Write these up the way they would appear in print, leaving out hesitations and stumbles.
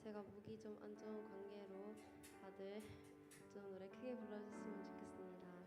제가 목이 좀 안 좋은 관계로 다들 좀 노래 크게 불러주셨으면 좋겠습니다.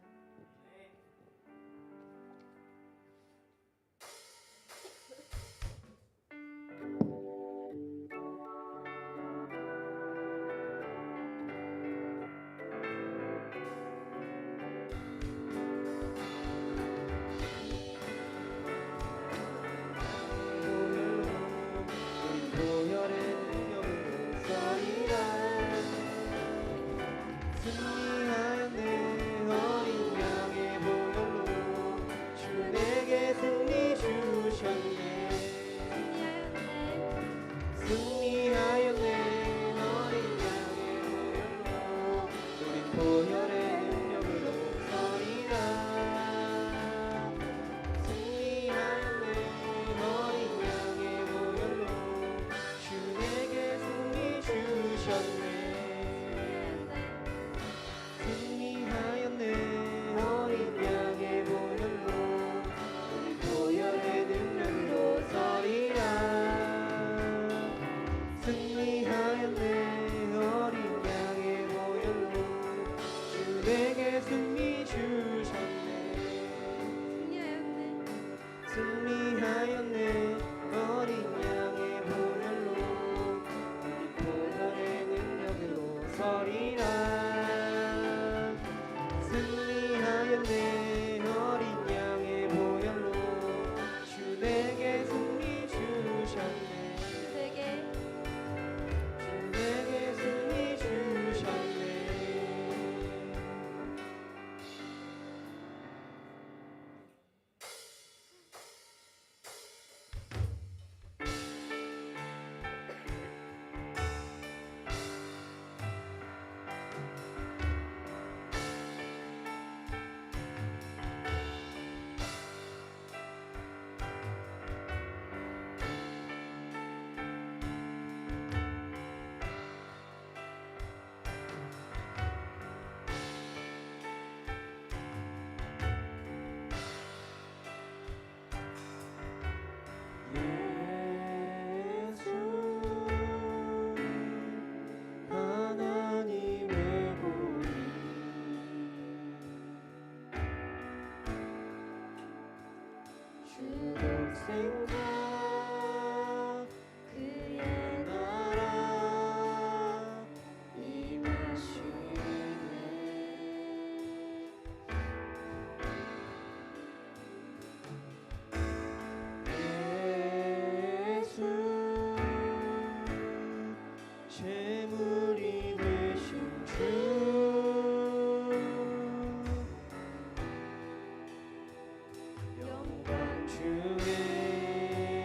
영광 중에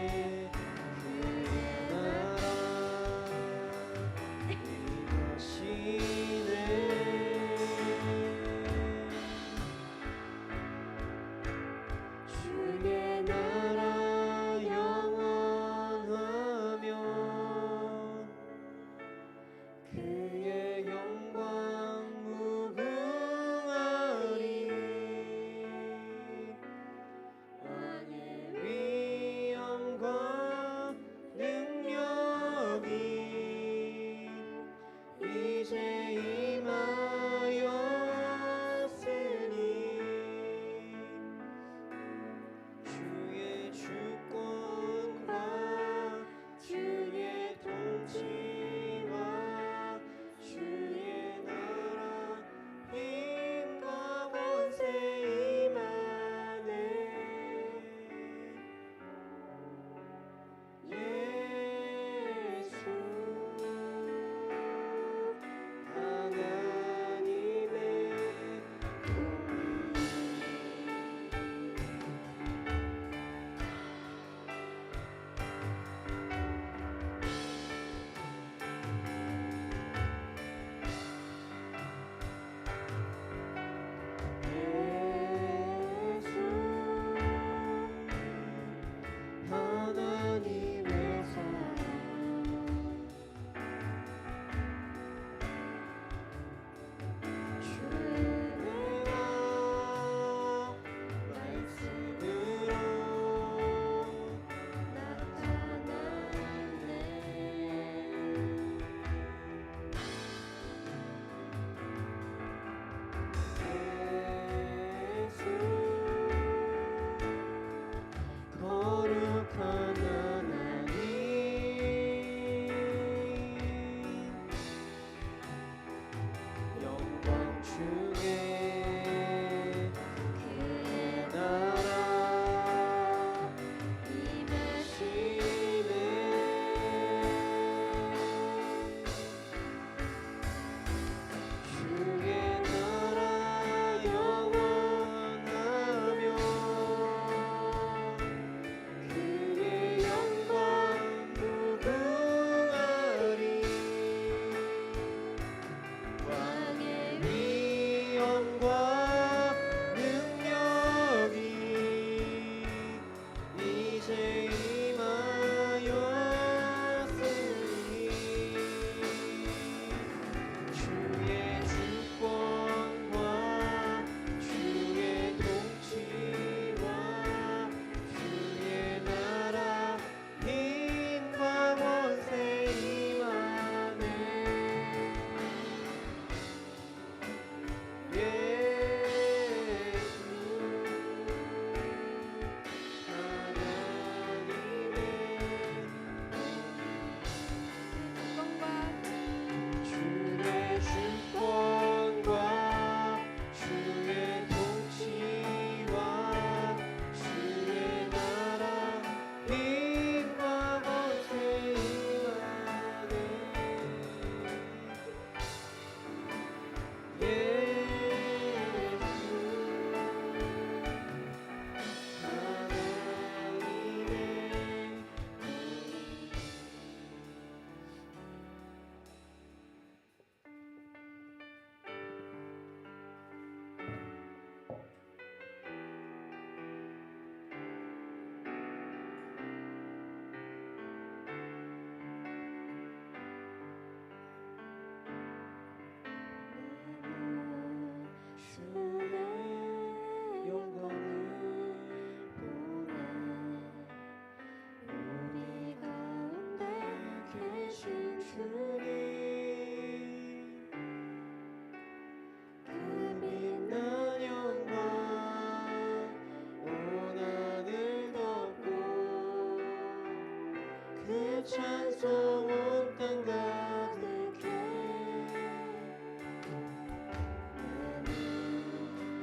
찬송 온 땅 가득해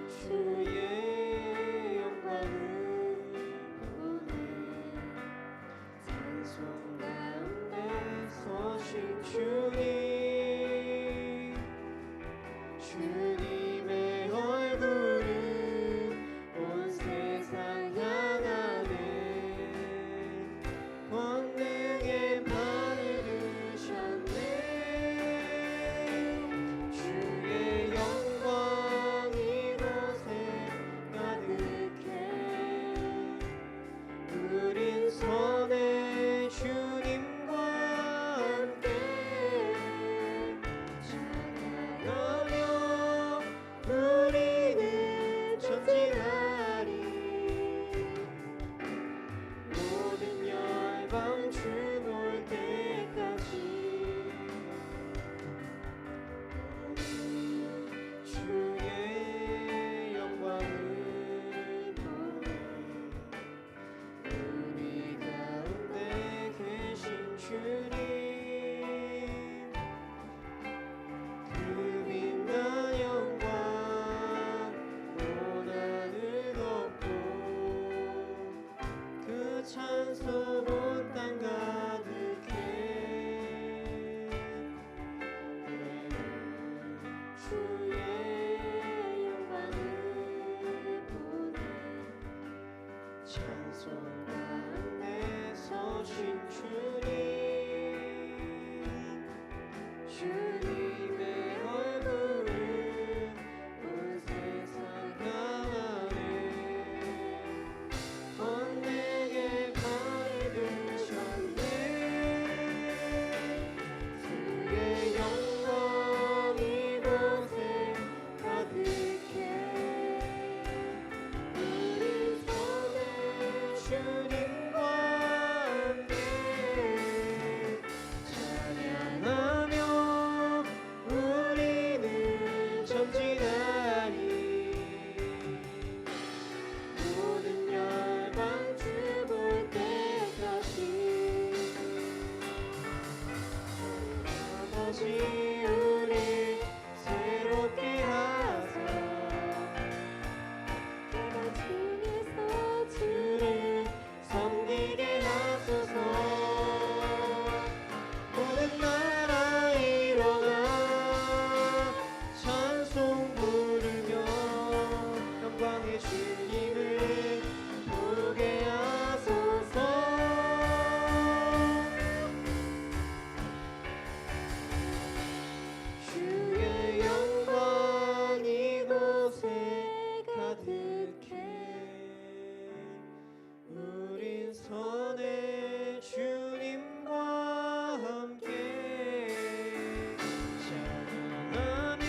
주의 영광을 보내 찬송 가운데 서신 주님 주님의 얼굴은 온 세상 향하네 권능의 판을 드셨네 주의 영광 이곳에 가득해 우린 선의 주님과 함께 찬양하며 우리는 전진하리 모든 열방 주 볼 때까지 주의 영광을 보내 우리 가운데 계신 주님 그 빛난 영광 온 하늘 덮고 그 찬송 온 땅 가득해 주의 영광을 보내 찬송 가운데 서신 주님의 얼굴은 온 세상 향하네 권능의 판을 드셨네 주의 영광 이곳에 가득해 우리 선의 주님과 함께 찬양하며 우리는 전진하리 모든 열방 주 볼 때까지 아버지 우리 새롭게 하사 내가 중에서 주를 섬기게 하소서 모든 나라 일어나 찬송 부르며 영광의 주님을 보게 하소서 주의 영광 이곳에 가득해 우린 선의 주님과 함께 찬양하며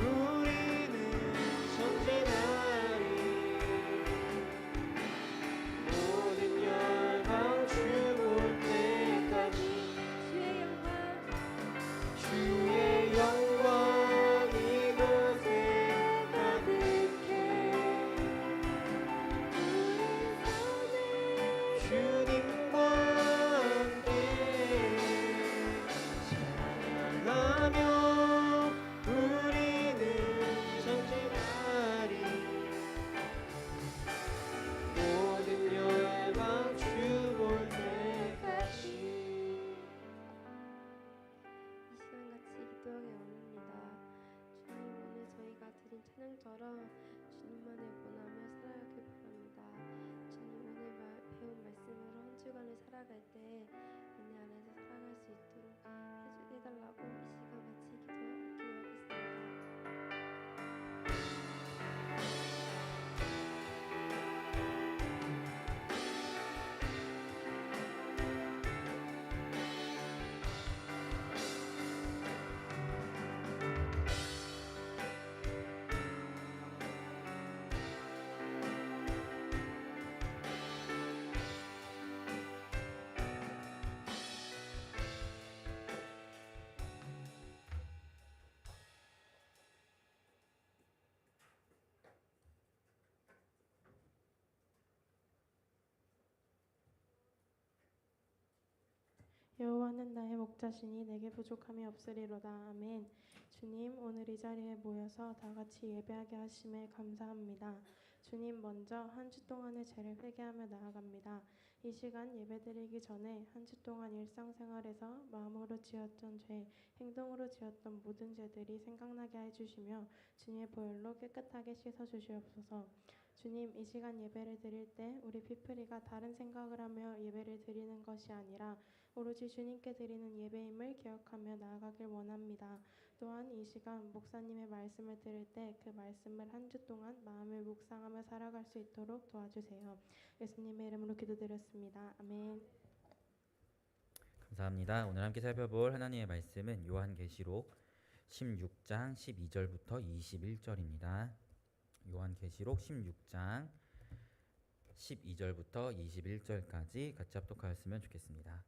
우리는 전진하리 모든 열방 주 볼 때까지 주의 영광 이곳에 가득해 주님과 함께 찬양하며 우리는 전진하리 모든 열방 주 볼 때까지 이 시간 같이 기도하게 원합니다. 주님 오늘 저희가 드린 찬양처럼 주님만을 원하며 살아가길 바랍니다. 주님 오늘 배운 말씀으로 한 주간을 살아갈 때 은혜 안에서 살아갈 수 있도록 해달라고 이 시간 같이 기도하겠습니다. 여호와는 나의 목자시니 내게 부족함이 없으리로다. 아멘. 주님, 오늘 이 자리에 모여서 다 같이 예배하게 하심에 감사합니다. 주님, 먼저 한 주 동안의 죄를 회개하며 나아갑니다. 이 시간 예배드리기 전에 한 주 동안 일상생활에서 마음으로 지었던 죄, 행동으로 지었던 모든 죄들이 생각나게 해주시며 주님의 보혈로 깨끗하게 씻어주시옵소서. 주님, 이 시간 예배를 드릴 때 우리 피프리가 다른 생각을 하며 예배를 드리는 것이 아니라 오로지 주님께 드리는 예배임을 기억하며 나아가길 원합니다. 또한 이 시간 목사님의 말씀을 들을 때 그 말씀을 한 주 동안 마음을 묵상하며 살아갈 수 있도록 도와주세요. 예수님의 이름으로 기도드렸습니다. 아멘. 감사합니다. 오늘 함께 살펴볼 하나님의 말씀은 요한계시록 16장 12절부터 21절입니다. 요한계시록 16장 12절부터 21절까지 같이 합독하였으면 좋겠습니다.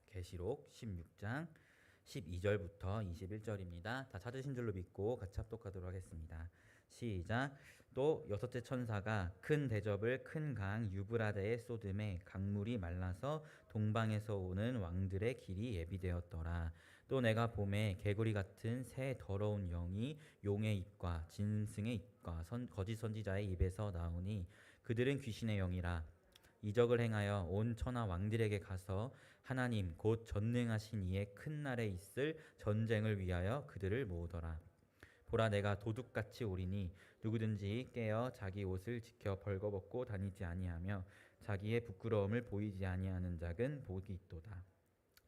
계시록 16장 12절부터 21절입니다. 다 찾으신 줄로 믿고 같이 합독하도록 하겠습니다. 시작. 또 여섯째 천사가 큰 대접을 큰 강 유브라데에 쏟음에 강물이 말라서 동방에서 오는 왕들의 길이 예비되었더라. 또 내가 봄에 개구리 같은 새 더러운 영이 용의 입과 짐승의 입과 거짓 선지자의 입에서 나오니 그들은 귀신의 영이라. 이적을 행하여 온 천하 왕들에게 가서 하나님 곧 전능하신 이의 큰 날에 있을 전쟁을 위하여 그들을 모으더라. 보라, 내가 도둑같이 오리니 누구든지 깨어 자기 옷을 지켜 벌거벗고 다니지 아니하며 자기의 부끄러움을 보이지 아니하는 자는 복이 있도다.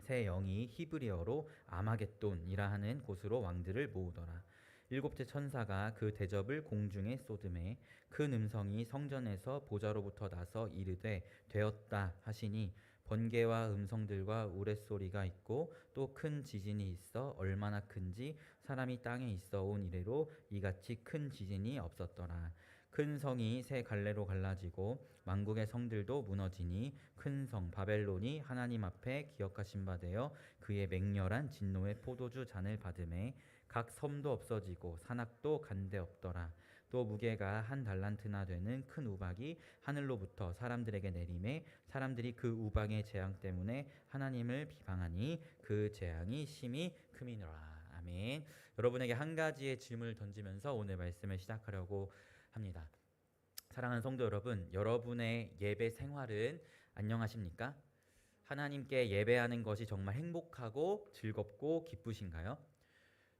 새 영이 히브리어로 아마겟돈이라 하는 곳으로 왕들을 모으더라. 일곱째 천사가 그 대접을 공중에 쏟음에 큰 음성이 성전에서 보좌로부터 나서 이르되 되었다 하시니 번개와 음성들과 우레소리가 있고 또 큰 지진이 있어 얼마나 큰지 사람이 땅에 있어 온 이래로 이같이 큰 지진이 없었더라. 큰 성이 세 갈래로 갈라지고 만국의 성들도 무너지니 큰 성 바벨론이 하나님 앞에 기억하신 바 되어 그의 맹렬한 진노의 포도주 잔을 받음에 각 섬도 없어지고 산악도 간데 없더라. 또 무게가 한 달란트나 되는 큰 우박이 하늘로부터 사람들에게 내림에 사람들이 그 우박의 재앙 때문에 하나님을 비방하니 그 재앙이 심히 크미니라. 아멘. 여러분에게 한 가지의 질문을 던지면서 오늘 말씀을 시작하려고 합니다. 사랑하는 성도 여러분, 여러분의 예배 생활은 안녕하십니까? 하나님께 예배하는 것이 정말 행복하고 즐겁고 기쁘신가요?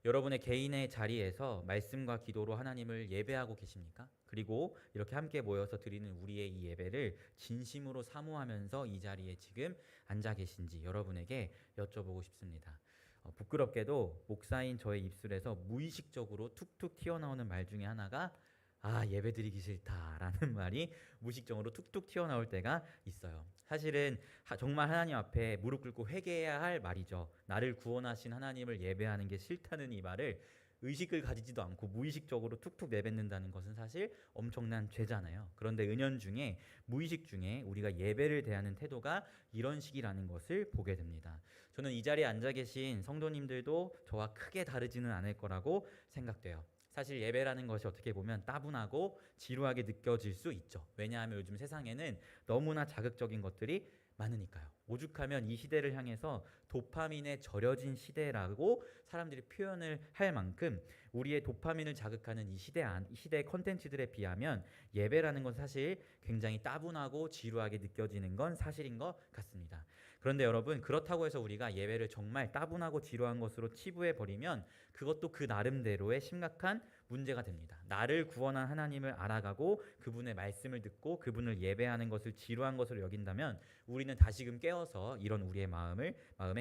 여러분의 개인의 자리에서 말씀과 기도로 하나님을 예배하고 계십니까? 그리고 이렇게 함께 모여서 드리는 우리의 이 예배를 진심으로 사모하면서 이 자리에 지금 앉아 계신지 여러분에게 여쭤보고 싶습니다. 부끄럽게도 목사인 저의 입술에서 무의식적으로 툭툭 튀어나오는 말 중에 하나가 예배드리기 싫다라는 말이 무의식적으로 툭툭 튀어나올 때가 있어요. 사실은 정말 하나님 앞에 무릎 꿇고 회개해야 할 말이죠. 나를 구원하신 하나님을 예배하는 게 싫다는 이 말을 의식을 가지지도 않고 무의식적으로 툭툭 내뱉는다는 것은 사실 엄청난 죄잖아요. 그런데 은연중에 무의식 중에 우리가 예배를 대하는 태도가 이런 식이라는 것을 보게 됩니다. 저는 이 자리에 앉아 계신 성도님들도 저와 크게 다르지는 않을 거라고 생각돼요. 사실 예배라는 것이 어떻게 보면 따분하고 지루하게 느껴질 수 있죠. 왜냐하면 요즘 세상에는 너무나 자극적인 것들이 많으니까요. 오죽하면 이 시대를 향해서 도파민에 절여진 시대라고 사람들이 표현을 할 만큼 우리의 도파민을 자극하는 이 시대의 컨텐츠들에 비하면 예배라는 건 사실 굉장히 따분하고 지루하게 느껴지는 건 사실인 것 같습니다. 그런데 여러분, 그렇다고 해서 우리가 예배를 정말 따분하고 지루한 것으로 치부해버리면 그것도 그 나름대로의 심각한 문제가 됩니다. 나를 구원한 하나님을 알아가고 그분의 말씀을 듣고 그분을 예배하는 것을 지루한 것으로 여긴다면 우리는 다시금 깨어서 이런 우리의 마음의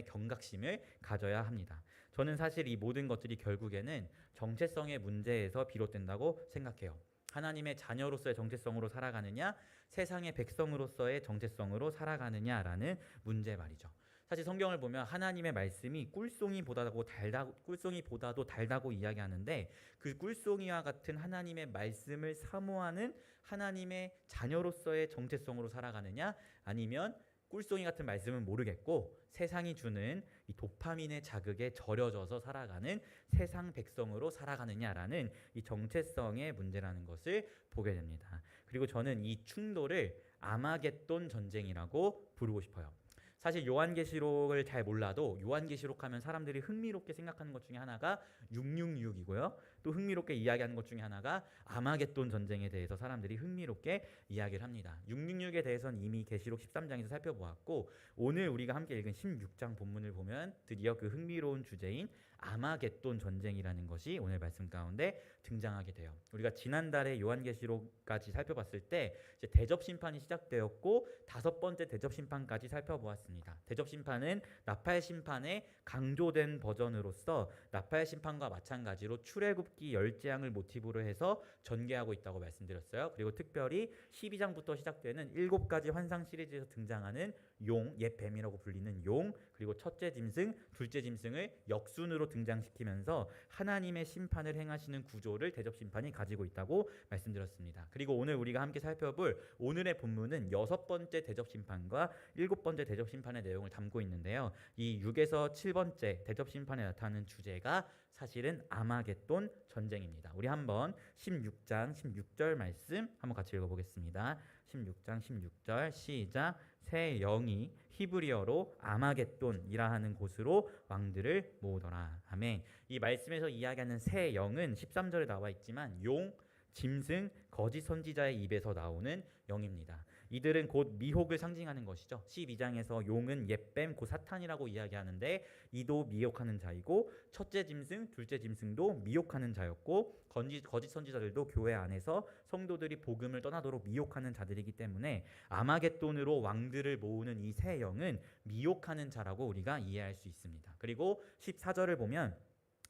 경각심을 가져야 합니다. 저는 사실 이 모든 것들이 결국에는 정체성의 문제에서 비롯된다고 생각해요. 하나님의 자녀로서의 정체성으로 살아가느냐, 세상의 백성으로서의 정체성으로 살아가느냐라는 문제 말이죠. 사실 성경을 보면 하나님의 말씀이 꿀송이보다도 달다고 이야기하는데 그 꿀송이와 같은 하나님의 말씀을 사모하는 하나님의 자녀로서의 정체성으로 살아가느냐, 아니면 꿀송이 같은 말씀은 모르겠고 세상이 주는 이 도파민의 자극에 절여져서 살아가는 세상 백성으로 살아가느냐라는 이 정체성의 문제라는 것을 보게 됩니다. 그리고 저는 이 충돌을 아마겟돈 전쟁이라고 부르고 싶어요. 사실 요한계시록을 잘 몰라도 요한계시록 하면 사람들이 흥미롭게 생각하는 것 중에 하나가 666이고요. 또 흥미롭게 이야기하는 것 중에 하나가 아마겟돈 전쟁에 대해서 사람들이 흥미롭게 이야기를 합니다. 666에 대해서는 이미 계시록 13장에서 살펴보았고 오늘 우리가 함께 읽은 16장 본문을 보면 드디어 그 흥미로운 주제인 아마겟돈 전쟁이라는 것이 오늘 말씀 가운데 등장하게 돼요. 우리가 지난달에 요한계시록까지 살펴봤을 때 이제 대접 심판이 시작되었고 5번째 대접 심판까지 살펴보았습니다. 대접 심판은 나팔 심판의 강조된 버전으로서 나팔 심판과 마찬가지로 출애굽기 10재앙을 모티브로 해서 전개하고 있다고 말씀드렸어요. 그리고 특별히 12장부터 시작되는 7가지 환상 시리즈에서 등장하는 용, 옛 뱀이라고 불리는 용, 그리고 첫째 짐승, 둘째 짐승을 역순으로 등장시키면서 하나님의 심판을 행하시는 구조를 대접 심판이 가지고 있다고 말씀드렸습니다. 그리고 오늘 우리가 함께 살펴볼 오늘의 본문은 6번째 대접 심판과 7번째 대접 심판의 내용을 담고 있는데요. 이 6에서 7번째 대접 심판에 나타나는 주제가 사실은 아마겟돈 전쟁입니다. 우리 한번 16장 16절 말씀 한번 같이 읽어보겠습니다. 16장 16절 시작. 새 영이 히브리어로 아마겟돈이라 하는 곳으로 왕들을 모으더라. 아멘. 이 말씀에서 이야기하는 새 영은 13절에 나와 있지만 용, 짐승, 거짓 선지자의 입에서 나오는 영입니다. 이들은 곧 미혹을 상징하는 것이죠. 12장에서 용은 옛뱀 곧 사탄이라고 이야기하는데 이도 미혹하는 자이고 첫째 짐승, 둘째 짐승도 미혹하는 자였고 거짓 선지자들도 교회 안에서 성도들이 복음을 떠나도록 미혹하는 자들이기 때문에 아마겟돈으로 왕들을 모으는 이 새 영은 미혹하는 자라고 우리가 이해할 수 있습니다. 그리고 14절을 보면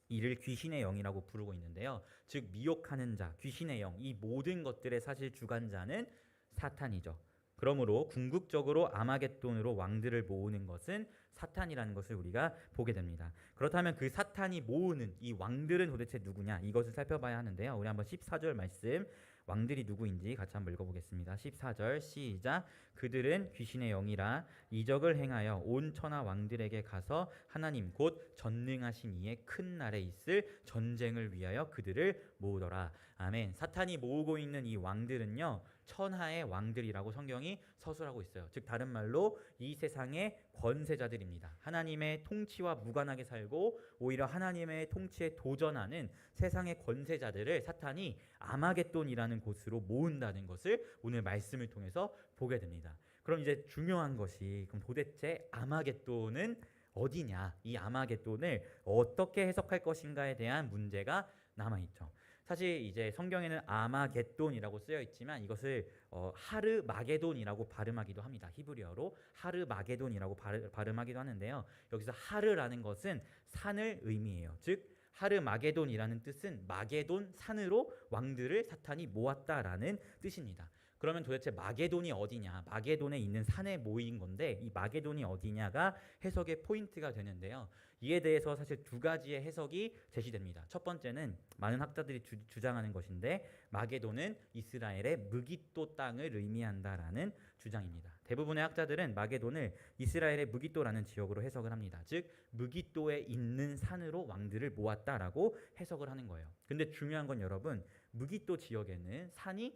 이를 귀신의 영이라고 부르고 있는데요. 즉 미혹하는 자, 귀신의 영, 이 모든 것들의 사실 주관자는 사탄이죠. 그러므로 궁극적으로 아마겟돈으로 왕들을 모으는 것은 사탄이라는 것을 우리가 보게 됩니다. 그렇다면 그 사탄이 모으는 이 왕들은 도대체 누구냐? 이것을 살펴봐야 하는데요. 우리 한번 14절 말씀 왕들이 누구인지 같이 한번 읽어보겠습니다. 14절 시작. 그들은 귀신의 영이라 이적을 행하여 온 천하 왕들에게 가서 하나님 곧 전능하신 이의 큰 날에 있을 전쟁을 위하여 그들을 모으더라. 아멘. 사탄이 모으고 있는 이 왕들은요 천하의 왕들이라고 성경이 서술하고 있어요. 즉 다른 말로 이 세상의 권세자들입니다. 하나님의 통치와 무관하게 살고 오히려 하나님의 통치에 도전하는 세상의 권세자들을 사탄이 아마겟돈이라는 곳으로 모은다는 것을 오늘 말씀을 통해서 보게 됩니다. 그럼 이제 중요한 것이 그럼 도대체 아마겟돈은 어디냐? 이 아마겟돈을 어떻게 해석할 것인가에 대한 문제가 남아있죠. 사실 이제 성경에는 아마겟돈이라고 쓰여 있지만 이것을 하르마게돈이라고 발음하기도 합니다. 히브리어로 하르마게돈이라고 발음하기도 하는데요. 여기서 하르라는 것은 산을 의미해요. 즉 하르마게돈이라는 뜻은 마게돈 산으로 왕들을 사탄이 모았다라는 뜻입니다. 그러면 도대체 마게돈이 어디냐? 마게돈에 있는 산에 모인 건데 이 마게돈이 어디냐가 해석의 포인트가 되는데요. 이에 대해서 사실 두 가지의 해석이 제시됩니다. 첫 번째는 많은 학자들이 주장하는 것인데 마게돈은 이스라엘의 무깃도 땅을 의미한다라는 주장입니다. 대부분의 학자들은 마게돈을 이스라엘의 무깃도라는 지역으로 해석을 합니다. 즉 무깃도에 있는 산으로 왕들을 모았다라고 해석을 하는 거예요. 근데 중요한 건 여러분 무깃도 지역에는 산이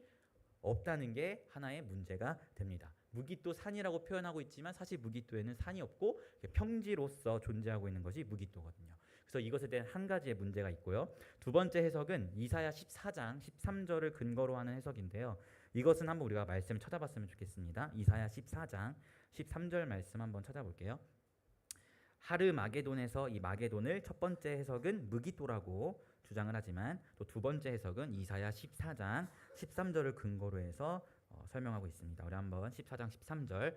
없다는 게 하나의 문제가 됩니다. 무깃도 산이라고 표현하고 있지만 사실 무깃도에는 산이 없고 평지로서 존재하고 있는 것이 무깃도거든요. 그래서 이것에 대한 한 가지의 문제가 있고요. 두 번째 해석은 이사야 14장 13절을 근거로 하는 해석인데요. 이것은 한번 우리가 말씀 찾아봤으면 좋겠습니다. 이사야 14장 13절 말씀 한번 찾아볼게요. 하르마게돈에서 이 마게돈을 첫 번째 해석은 무깃도라고 주장을 하지만 또 두 번째 해석은 이사야 14장 13절을 근거로 해서 설명하고 있습니다. 우리 한번 14장 13절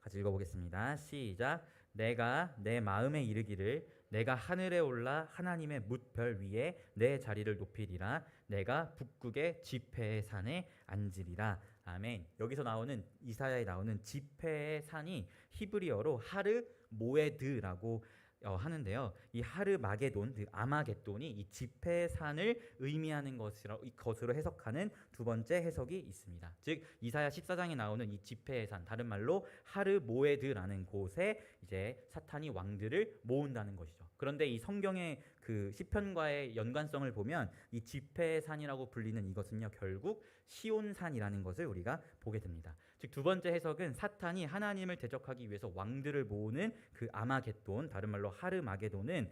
같이 읽어보겠습니다. 시작. 내가 내 마음에 이르기를 내가 하늘에 올라 하나님의 뭇별 위에 내 자리를 높이리라. 내가 북극의 지폐의 산에 앉으리라. 아멘. 여기서 나오는 이사야에 나오는 지폐의 산이 히브리어로 하르 모에드라고 하는데요. 이 하르마게돈, 그 아마겟돈이 이 집회의 산을 의미하는 것으로 해석하는 두 번째 해석이 있습니다. 즉 이사야 14장에 나오는 이 집회의 산, 다른 말로 하르모에드라는 곳에 이제 사탄이 왕들을 모은다는 것이죠. 그런데 이 성경의 그 시편과의 연관성을 보면 이 집회의 산이라고 불리는 이것은요, 결국 시온산이라는 것을 우리가 보게 됩니다. 즉 두 번째 해석은 사탄이 하나님을 대적하기 위해서 왕들을 모으는 그 아마겟돈, 다른 말로 하르마게돈은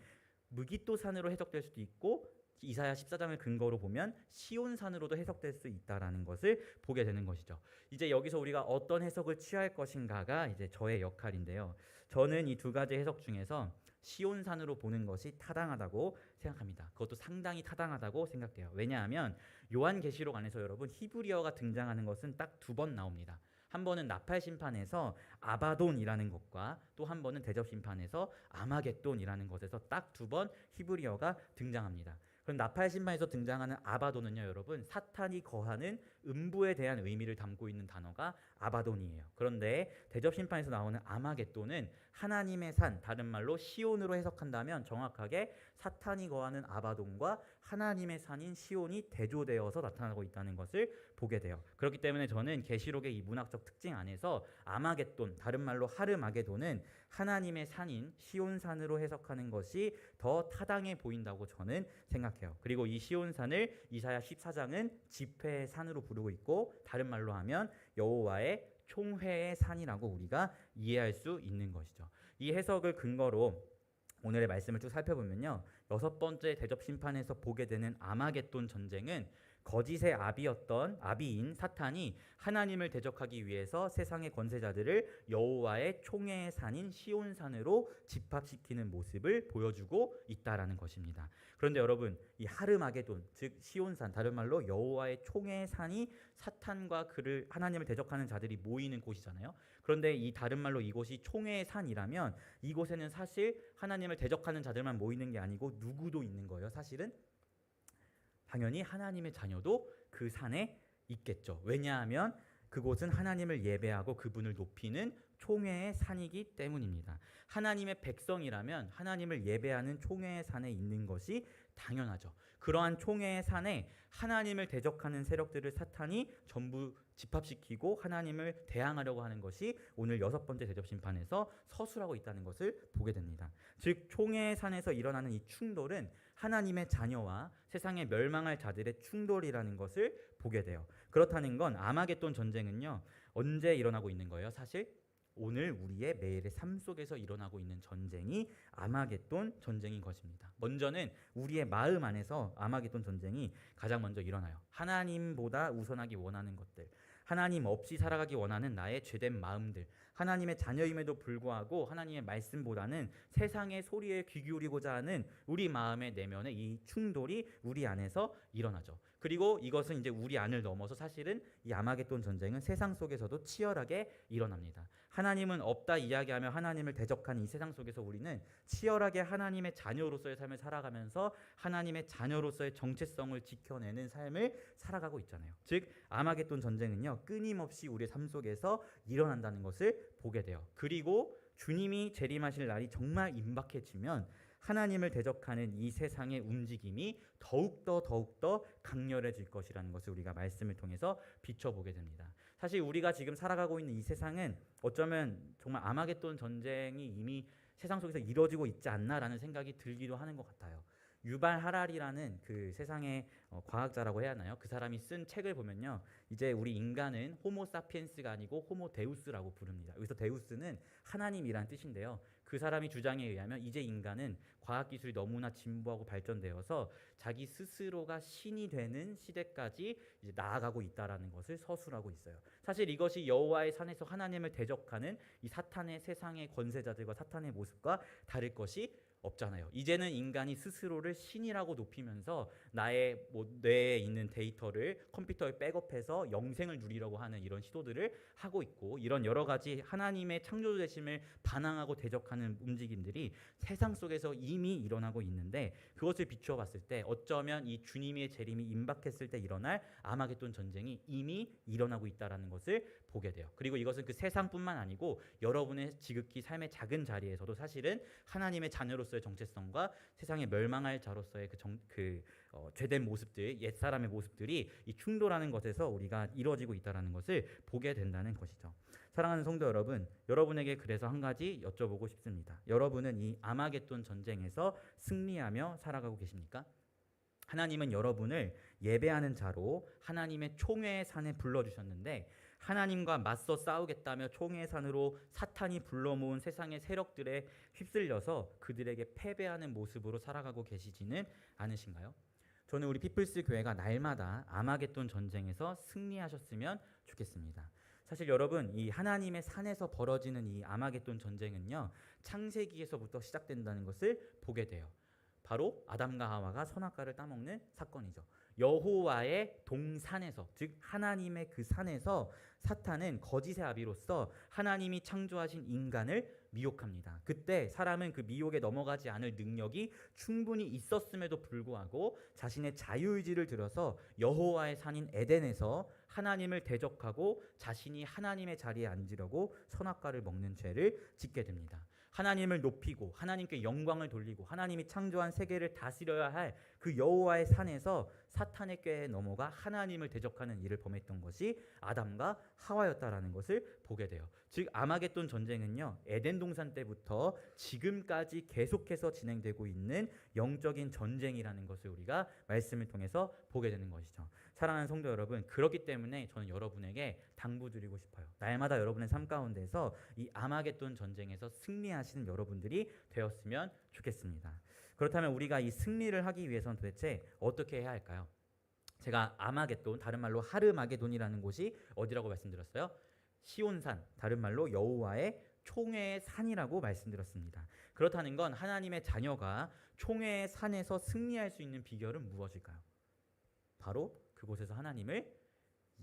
무기또산으로 해석될 수도 있고 이사야 14장을 근거로 보면 시온산으로도 해석될 수 있다라는 것을 보게 되는 것이죠. 이제 여기서 우리가 어떤 해석을 취할 것인가가 이제 저의 역할인데요. 저는 이 두 가지 해석 중에서 시온산으로 보는 것이 타당하다고 생각합니다. 그것도 상당히 타당하다고 생각돼요. 왜냐하면 요한계시록 안에서 여러분 히브리어가 등장하는 것은 딱 두 번 나옵니다. 한 번은 나팔 심판에서 아바돈이라는 것과 또 한 번은 대접 심판에서 아마겟돈이라는 것에서 딱 두 번 히브리어가 등장합니다. 그럼 나팔 심판에서 등장하는 아바돈은요, 여러분 사탄이 거하는 음부에 대한 의미를 담고 있는 단어가 아바돈이에요. 그런데 대접 심판에서 나오는 아마겟돈은 하나님의 산, 다른 말로 시온으로 해석한다면 정확하게 사탄이 거하는 아바돈과 하나님의 산인 시온이 대조되어서 나타나고 있다는 것을 보게 돼요. 그렇기 때문에 저는 계시록의 이 문학적 특징 안에서 아마겟돈, 다른 말로 하르마게돈은 하나님의 산인 시온산으로 해석하는 것이 더 타당해 보인다고 저는 생각해요. 그리고 이 시온산을 이사야 14장은 집회의 산으로 부르고 있고, 다른 말로 하면 여호와의 총회의 산이라고 우리가 이해할 수 있는 것이죠. 이 해석을 근거로 오늘의 말씀을 쭉 살펴보면요, 여섯 번째 대접 심판에서 보게 되는 아마겟돈 전쟁은 거짓의 아비인 사탄이 하나님을 대적하기 위해서 세상의 권세자들을 여호와의 총회의 산인 시온산으로 집합시키는 모습을 보여주고 있다라는 것입니다. 그런데 여러분, 이 하르마게돈, 즉 시온산, 다른 말로 여호와의 총회의 산이 사탄과 그를 하나님을 대적하는 자들이 모이는 곳이잖아요. 그런데 이 다른 말로 이곳이 총회의 산이라면 이곳에는 사실 하나님을 대적하는 자들만 모이는 게 아니고 누구도 있는 거예요. 사실은 당연히 하나님의 자녀도 그 산에 있겠죠. 왜냐하면 그곳은 하나님을 예배하고 그분을 높이는 총회의 산이기 때문입니다. 하나님의 백성이라면 하나님을 예배하는 총회의 산에 있는 것이 당연하죠. 그러한 총회의 산에 하나님을 대적하는 세력들을 사탄이 전부 집합시키고 하나님을 대항하려고 하는 것이 오늘 여섯 번째 대접 심판에서 서술하고 있다는 것을 보게 됩니다. 즉 총회의 산에서 일어나는 이 충돌은 하나님의 자녀와 세상에 멸망할 자들의 충돌이라는 것을 보게 돼요. 그렇다는 건 아마겟돈 전쟁은요, 언제 일어나고 있는 거예요? 사실 오늘 우리의 매일의 삶 속에서 일어나고 있는 전쟁이 아마겟돈 전쟁인 것입니다. 먼저는 우리의 마음 안에서 아마겟돈 전쟁이 가장 먼저 일어나요. 하나님보다 우선하기 원하는 것들, 하나님 없이 살아가기 원하는 나의 죄된 마음들, 하나님의 자녀임에도 불구하고 하나님의 말씀보다는 세상의 소리에 귀 기울이고자 하는 우리 마음의 내면의 이 충돌이 우리 안에서 일어나죠. 그리고 이것은 이제 우리 안을 넘어서 사실은 이 아마겟돈 전쟁은 세상 속에서도 치열하게 일어납니다. 하나님은 없다 이야기하며 하나님을 대적하는 이 세상 속에서 우리는 치열하게 하나님의 자녀로서의 삶을 살아가면서 하나님의 자녀로서의 정체성을 지켜내는 삶을 살아가고 있잖아요. 즉 아마겟돈 전쟁은요, 끊임없이 우리의 삶 속에서 일어난다는 것을 보게 돼요. 그리고 주님이 재림하실 날이 정말 임박해지면 하나님을 대적하는 이 세상의 움직임이 더욱더 강렬해질 것이라는 것을 우리가 말씀을 통해서 비춰보게 됩니다. 사실 우리가 지금 살아가고 있는 이 세상은 어쩌면 정말 아마겟돈 전쟁이 이미 세상 속에서 이루어지고 있지 않나라는 생각이 들기도 하는 것 같아요. 유발 하랄이라는 그 세상의 과학자라고 해야 하나요? 그 사람이 쓴 책을 보면요, 이제 우리 인간은 호모 사피엔스가 아니고 호모 데우스라고 부릅니다. 여기서 데우스는 하나님이란 뜻인데요, 그 사람이 주장에 의하면 이제 인간은 과학기술이 너무나 진보하고 발전되어서 자기 스스로가 신이 되는 시대까지 이제 나아가고 있다라는 것을 서술하고 있어요. 사실 이것이 여호와의 산에서 하나님을 대적하는 이 사탄의 세상의 권세자들과 사탄의 모습과 다를 것이 없잖아요. 이제는 인간이 스스로를 신이라고 높이면서 나의 뭐 뇌에 있는 데이터를 컴퓨터에 백업해서 영생을 누리려고 하는 이런 시도들을 하고 있고, 이런 여러 가지 하나님의 창조되심을 반항하고 대적하는 움직임들이 세상 속에서 이미 일어나고 있는데, 그것을 비추어 봤을 때 어쩌면 이 주님의 재림이 임박했을 때 일어날 아마겟돈 전쟁이 이미 일어나고 있다라는 것을 보게 돼요. 그리고 이것은 그 세상뿐만 아니고 여러분의 지극히 삶의 작은 자리에서도 사실은 하나님의 자녀로서의 정체성과 세상에 멸망할 자로서의 죄된 모습들, 옛사람의 모습들이 이 충돌하는 것에서 우리가 이루어지고 있다는 것을 보게 된다는 것이죠. 사랑하는 성도 여러분, 여러분에게 그래서 한 가지 여쭤보고 싶습니다. 여러분은 이 아마겟돈 전쟁에서 승리하며 살아가고 계십니까? 하나님은 여러분을 예배하는 자로 하나님의 총회의 산에 불러주셨는데, 하나님과 맞서 싸우겠다며 총회의 산으로 사탄이 불러 모은 세상의 세력들에 휩쓸려서 그들에게 패배하는 모습으로 살아가고 계시지는 않으신가요? 저는 우리 피플스 교회가 날마다 아마겟돈 전쟁에서 승리하셨으면 좋겠습니다. 사실 여러분, 이 하나님의 산에서 벌어지는 이 아마겟돈 전쟁은요, 창세기에서부터 시작된다는 것을 보게 돼요. 바로 아담과 하와가 선악과를 따먹는 사건이죠. 여호와의 동산에서, 즉 하나님의 그 산에서 사탄은 거짓의 아비로서 하나님이 창조하신 인간을 미혹합니다. 그때 사람은 그 미혹에 넘어가지 않을 능력이 충분히 있었음에도 불구하고 자신의 자유의지를 들여서 여호와의 산인 에덴에서 하나님을 대적하고 자신이 하나님의 자리에 앉으려고 선악과를 먹는 죄를 짓게 됩니다. 하나님을 높이고 하나님께 영광을 돌리고 하나님이 창조한 세계를 다스려야 할 그 여호와의 산에서 사탄의 꾀에 넘어가 하나님을 대적하는 일을 범했던 것이 아담과 하와였다라는 것을 보게 돼요. 즉 아마겟돈 전쟁은요, 에덴 동산 때부터 지금까지 계속해서 진행되고 있는 영적인 전쟁이라는 것을 우리가 말씀을 통해서 보게 되는 것이죠. 사랑하는 성도 여러분, 그렇기 때문에 저는 여러분에게 당부드리고 싶어요. 날마다 여러분의 삶 가운데서 이 아마겟돈 전쟁에서 승리하시는 여러분들이 되었으면 좋겠습니다. 그렇다면 우리가 이 승리를 하기 위해서는 도대체 어떻게 해야 할까요? 제가 아마겟돈, 다른 말로 하르마게돈이라는 곳이 어디라고 말씀드렸어요? 시온산, 다른 말로 여호와의 총회의 산이라고 말씀드렸습니다. 그렇다는 건 하나님의 자녀가 총회의 산에서 승리할 수 있는 비결은 무엇일까요? 바로 그곳에서 하나님을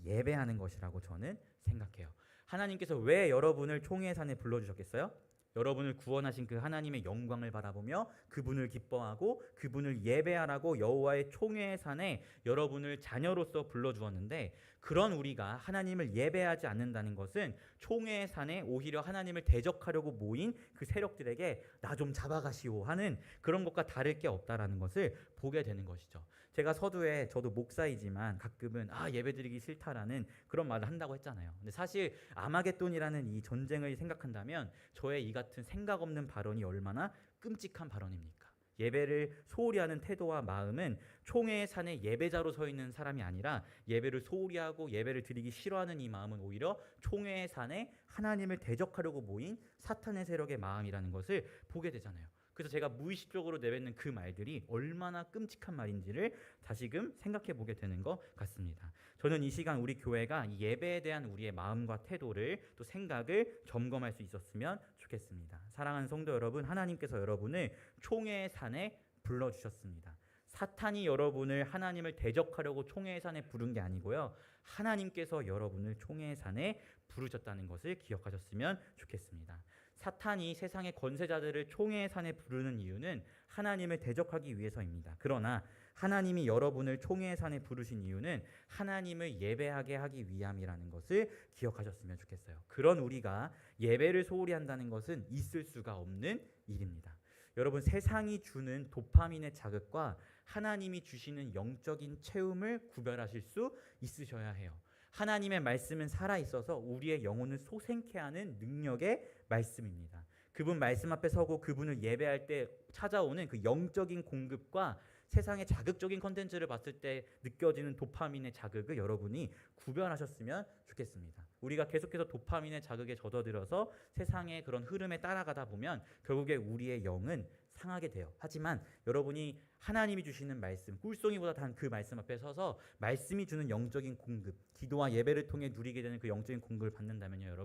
예배하는 것이라고 저는 생각해요. 하나님께서 왜 여러분을 총회의 산에 불러주셨겠어요? 여러분을 구원하신 그 하나님의 영광을 바라보며 그분을 기뻐하고 그분을 예배하라고 여호와의 총회의 산에 여러분을 자녀로서 불러주었는데, 그런 우리가 하나님을 예배하지 않는다는 것은 총회의 산에 오히려 하나님을 대적하려고 모인 그 세력들에게 나 좀 잡아가시오 하는 그런 것과 다를 게 없다라는 것을 보게 되는 것이죠. 제가 서두에, 저도 목사이지만 가끔은 예배드리기 싫다라는 그런 말을 한다고 했잖아요. 근데 사실 아마겟돈이라는 이 전쟁을 생각한다면 저의 이 같은 생각 없는 발언이 얼마나 끔찍한 발언입니까? 예배를 소홀히 하는 태도와 마음은 총회의 산에 예배자로 서 있는 사람이 아니라 예배를 소홀히 하고 예배를 드리기 싫어하는 이 마음은 오히려 총회의 산에 하나님을 대적하려고 모인 사탄의 세력의 마음이라는 것을 보게 되잖아요. 그래서 제가 무의식적으로 내뱉는 그 말들이 얼마나 끔찍한 말인지를 다시금 생각해 보게 되는 것 같습니다. 저는 이 시간 우리 교회가 이 예배에 대한 우리의 마음과 태도를, 또 생각을 점검할 수 있었으면 좋겠습니다. 사랑하는 성도 여러분, 하나님께서 여러분을 총회의 산에 불러주셨습니다. 사탄이 여러분을 하나님을 대적하려고 총회의 산에 부른 게 아니고요, 하나님께서 여러분을 총회의 산에 부르셨다는 것을 기억하셨으면 좋겠습니다. 사탄이 세상의 권세자들을 총회의 산에 부르는 이유는 하나님을 대적하기 위해서입니다. 그러나 하나님이 여러분을 총회의 산에 부르신 이유는 하나님을 예배하게 하기 위함이라는 것을 기억하셨으면 좋겠어요. 그런 우리가 예배를 소홀히 한다는 것은 있을 수가 없는 일입니다. 여러분, 세상이 주는 도파민의 자극과 하나님이 주시는 영적인 체험을 구별하실 수 있으셔야 해요. 하나님의 말씀은 살아있어서 우리의 영혼을 솟생케 하는 능력의 말씀입니다. 그분 말씀 앞에 서고 그분을 예배할 때 찾아오는 그 영적인 공급과 세상의 자극적인 컨텐츠를 봤을 때 느껴지는 도파민의 자극을 여러분이 구별하셨으면 좋겠습니다. 우리가 계속해서 도파민의 자극에 젖어들어서 세상의 그런 흐름에 따라가다 보면 결국에 우리의 영은 상하게 돼요. 하지만 여러분이 하나님이 주시는 말씀, 꿀송이보다 단 그 말씀 앞에 서서 말씀이 주는 영적인 공급, 기도와 예배를 통해 누리게 되는 그 영적인 공급을 받는다면요,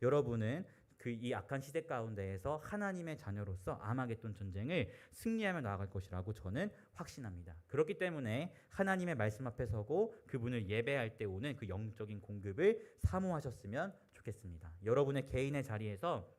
여러분은 그 이 악한 시대 가운데에서 하나님의 자녀로서 아마겟돈 전쟁을 승리하며 나아갈 것이라고 저는 확신합니다. 그렇기 때문에 하나님의 말씀 앞에 서고 그분을 예배할 때 오는 그 영적인 공급을 사모하셨으면 좋겠습니다. 여러분의 개인의 자리에서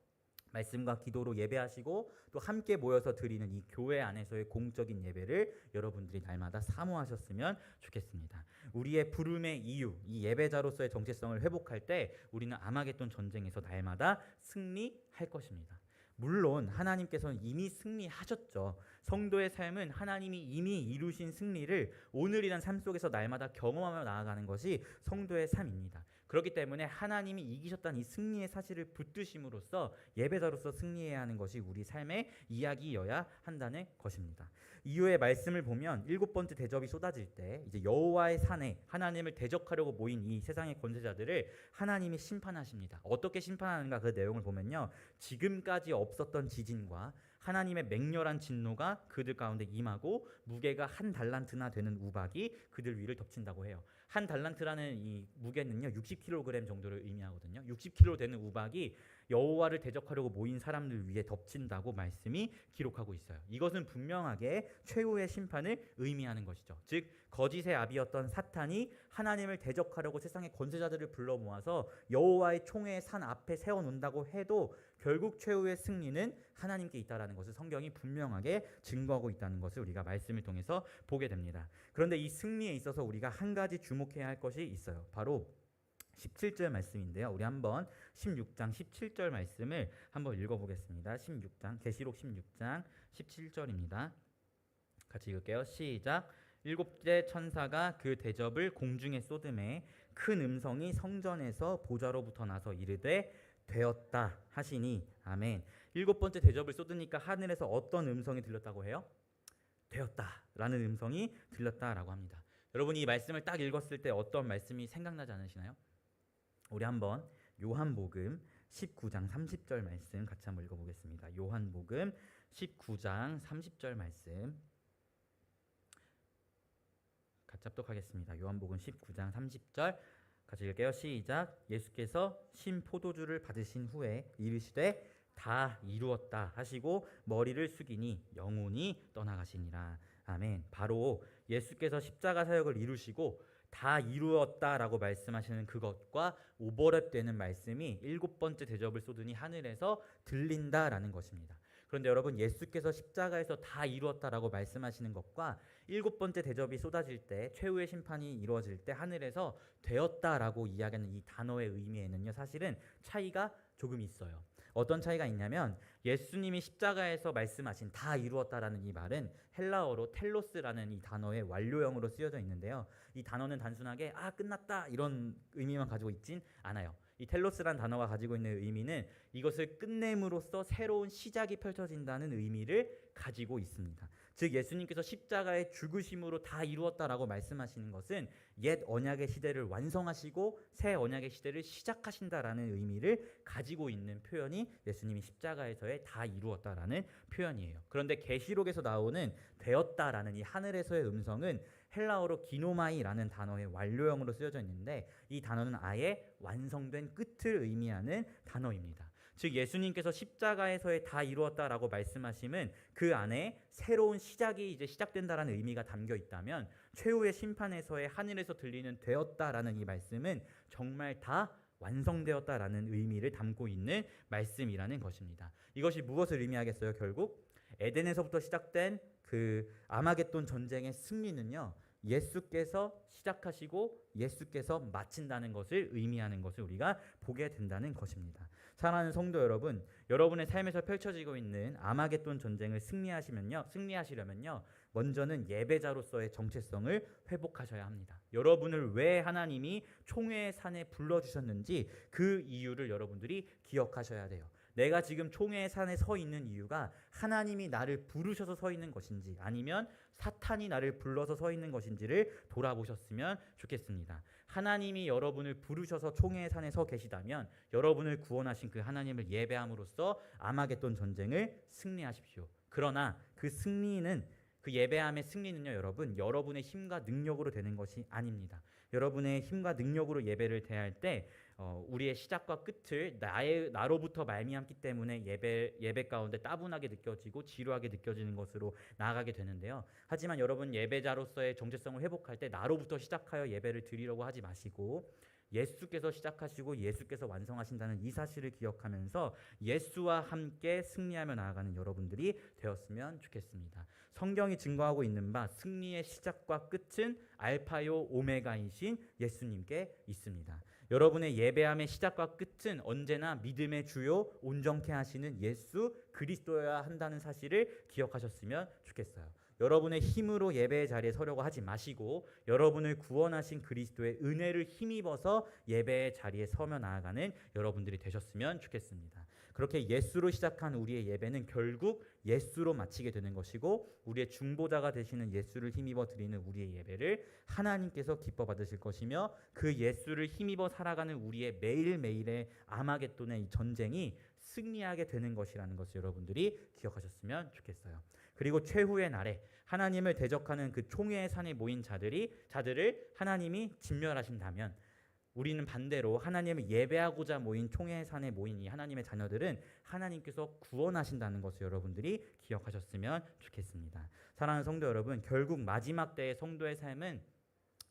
말씀과 기도로 예배하시고 또 함께 모여서 드리는 이 교회 안에서의 공적인 예배를 여러분들이 날마다 사모하셨으면 좋겠습니다. 우리의 부름의 이유, 이 예배자로서의 정체성을 회복할 때 우리는 아마겟돈 전쟁에서 날마다 승리할 것입니다. 물론 하나님께서는 이미 승리하셨죠. 성도의 삶은 하나님이 이미 이루신 승리를 오늘이란 삶 속에서 날마다 경험하며 나아가는 것이 성도의 삶입니다. 그렇기 때문에 하나님이 이기셨다는 이 승리의 사실을 붙드심으로써 예배자로서 승리해야 하는 것이 우리 삶의 이야기여야 한다는 것입니다. 이후의 말씀을 보면 7번째 대접이 쏟아질 때 이제 여호와의 산에 하나님을 대적하려고 모인 이 세상의 권세자들을 하나님이 심판하십니다. 어떻게 심판하는가 그 내용을 보면요, 지금까지 없었던 지진과 하나님의 맹렬한 진노가 그들 가운데 임하고 무게가 1달란트나 되는 우박이 그들 위를 덮친다고 해요. 1달란트라는 이 무게는요 60kg 정도를 의미하거든요. 60kg 되는 우박이 여호와를 대적하려고 모인 사람들 위에 덮친다고 말씀이 기록하고 있어요. 이것은 분명하게 최후의 심판을 의미하는 것이죠. 즉 거짓의 아비였던 사탄이 하나님을 대적하려고 세상의 권세자들을 불러 모아서 여호와의 총회의 산 앞에 세워놓는다고 해도 결국 최후의 승리는 하나님께 있다라는 것을 성경이 분명하게 증거하고 있다는 것을 우리가 말씀을 통해서 보게 됩니다. 그런데 이 승리에 있어서 우리가 한 가지 주목해야 할 것이 있어요. 바로 17절 말씀인데요. 우리 한번 16장 17절 말씀을 한번 읽어보겠습니다. 16장 계시록 16장 17절입니다. 같이 읽을게요. 시작. 7째 천사가 그 대접을 공중에 쏟음에 큰 음성이 성전에서 보좌로부터 나서 이르되 되었다 하시니 아멘. 7번째 대접을 쏟으니까 하늘에서 어떤 음성이 들렸다고 해요? 되었다라는 음성이 들렸다라고 합니다. 여러분이 이 말씀을 딱 읽었을 때 어떤 말씀이 생각나지 않으시나요? 우리 한번 요한복음 19장 30절 말씀 같이 한번 읽어보겠습니다. 요한복음 19장 30절 말씀 같이 합독하겠습니다. 요한복음 19장 30절 같이 읽을게요. 시작. 예수께서 신 포도주를 받으신 후에 이르시되 다 이루었다 하시고 머리를 숙이니 영혼이 떠나가시니라. 아멘. 바로 예수께서 십자가 사역을 이루시고 다 이루었다라고 말씀하시는 그것과 오버랩되는 말씀이 7번째 대접을 쏟으니 하늘에서 들린다라는 것입니다. 그런데 여러분, 예수께서 십자가에서 다 이루었다라고 말씀하시는 것과 7번째 대접이 쏟아질 때, 최후의 심판이 이루어질 때 하늘에서 되었다라고 이야기하는 이 단어의 의미에는요, 사실은 차이가 조금 있어요. 어떤 차이가 있냐면, 예수님이 십자가에서 말씀하신 다 이루었다라는 이 말은 헬라어로 텔로스라는 이 단어의 완료형으로 쓰여져 있는데요, 이 단어는 단순하게 끝났다 이런 의미만 가지고 있진 않아요. 이 텔로스라는 단어가 가지고 있는 의미는 이것을 끝냄으로써 새로운 시작이 펼쳐진다는 의미를 가지고 있습니다. 즉 예수님께서 십자가의 죽으심으로 다 이루었다라고 말씀하시는 것은 옛 언약의 시대를 완성하시고 새 언약의 시대를 시작하신다라는 의미를 가지고 있는 표현이 예수님이 십자가에서의 다 이루었다라는 표현이에요. 그런데 계시록에서 나오는 되었다라는 이 하늘에서의 음성은 헬라어로 기노마이라는 단어의 완료형으로 쓰여져 있는데, 이 단어는 아예 완성된 끝을 의미하는 단어입니다. 즉 예수님께서 십자가에서의 다 이루었다라고 말씀하심은 그 안에 새로운 시작이 이제 시작된다라는 의미가 담겨 있다면, 최후의 심판에서의 하늘에서 들리는 되었다라는 이 말씀은 정말 다 완성되었다라는 의미를 담고 있는 말씀이라는 것입니다. 이것이 무엇을 의미하겠어요? 결국 에덴에서부터 시작된 그 아마겟돈 전쟁의 승리는요, 예수께서 시작하시고 예수께서 마친다는 것을 의미하는 것을 우리가 보게 된다는 것입니다. 사랑하는 성도 여러분, 여러분의 삶에서 펼쳐지고 있는 아마겟돈 전쟁을 승리하시려면요, 먼저는 예배자로서의 정체성을 회복하셔야 합니다. 여러분을 왜 하나님이 총회의 산에 불러주셨는지 그 이유를 여러분들이 기억하셔야 돼요. 내가 지금 총회의 산에 서 있는 이유가 하나님이 나를 부르셔서 서 있는 것인지, 아니면 사탄이 나를 불러서 서 있는 것인지를 돌아보셨으면 좋겠습니다. 하나님이 여러분을 부르셔서 총회의 산에 서 계시다면 여러분을 구원하신 그 하나님을 예배함으로써 아마겟돈 전쟁을 승리하십시오. 그러나 그 그 예배함의 승리는요, 여러분, 여러분의 힘과 능력으로 되는 것이 아닙니다. 여러분의 힘과 능력으로 예배를 대할 때 우리의 시작과 끝을 나로부터 말미암기 때문에 예배 가운데 따분하게 느껴지고 지루하게 느껴지는 것으로 나아가게 되는데요. 하지만 여러분, 예배자로서의 정체성을 회복할 때 나로부터 시작하여 예배를 드리려고 하지 마시고 예수께서 시작하시고 예수께서 완성하신다는 이 사실을 기억하면서 예수와 함께 승리하며 나아가는 여러분들이 되었으면 좋겠습니다. 성경이 증거하고 있는 바 승리의 시작과 끝은 알파요 오메가이신 예수님께 있습니다. 여러분의 예배함의 시작과 끝은 언제나 믿음의 주요 온전케 하시는 예수 그리스도여야 한다는 사실을 기억하셨으면 좋겠어요. 여러분의 힘으로 예배의 자리에 서려고 하지 마시고 여러분을 구원하신 그리스도의 은혜를 힘입어서 예배의 자리에 서며 나아가는 여러분들이 되셨으면 좋겠습니다. 그렇게 예수로 시작한 우리의 예배는 결국 예수로 마치게 되는 것이고 우리의 중보자가 되시는 예수를 힘입어 드리는 우리의 예배를 하나님께서 기뻐 받으실 것이며 그 예수를 힘입어 살아가는 우리의 매일매일의 아마겟돈의 이 전쟁이 승리하게 되는 것이라는 것을 여러분들이 기억하셨으면 좋겠어요. 그리고 최후의 날에 하나님을 대적하는 그 총회의 산에 모인 자들을 하나님이 진멸하신다면 우리는 반대로 하나님을 예배하고자 모인 총회의 산에 모인 이 하나님의 자녀들은 하나님께서 구원하신다는 것을 여러분들이 기억하셨으면 좋겠습니다. 사랑하는 성도 여러분, 결국 마지막 때의 성도의 삶은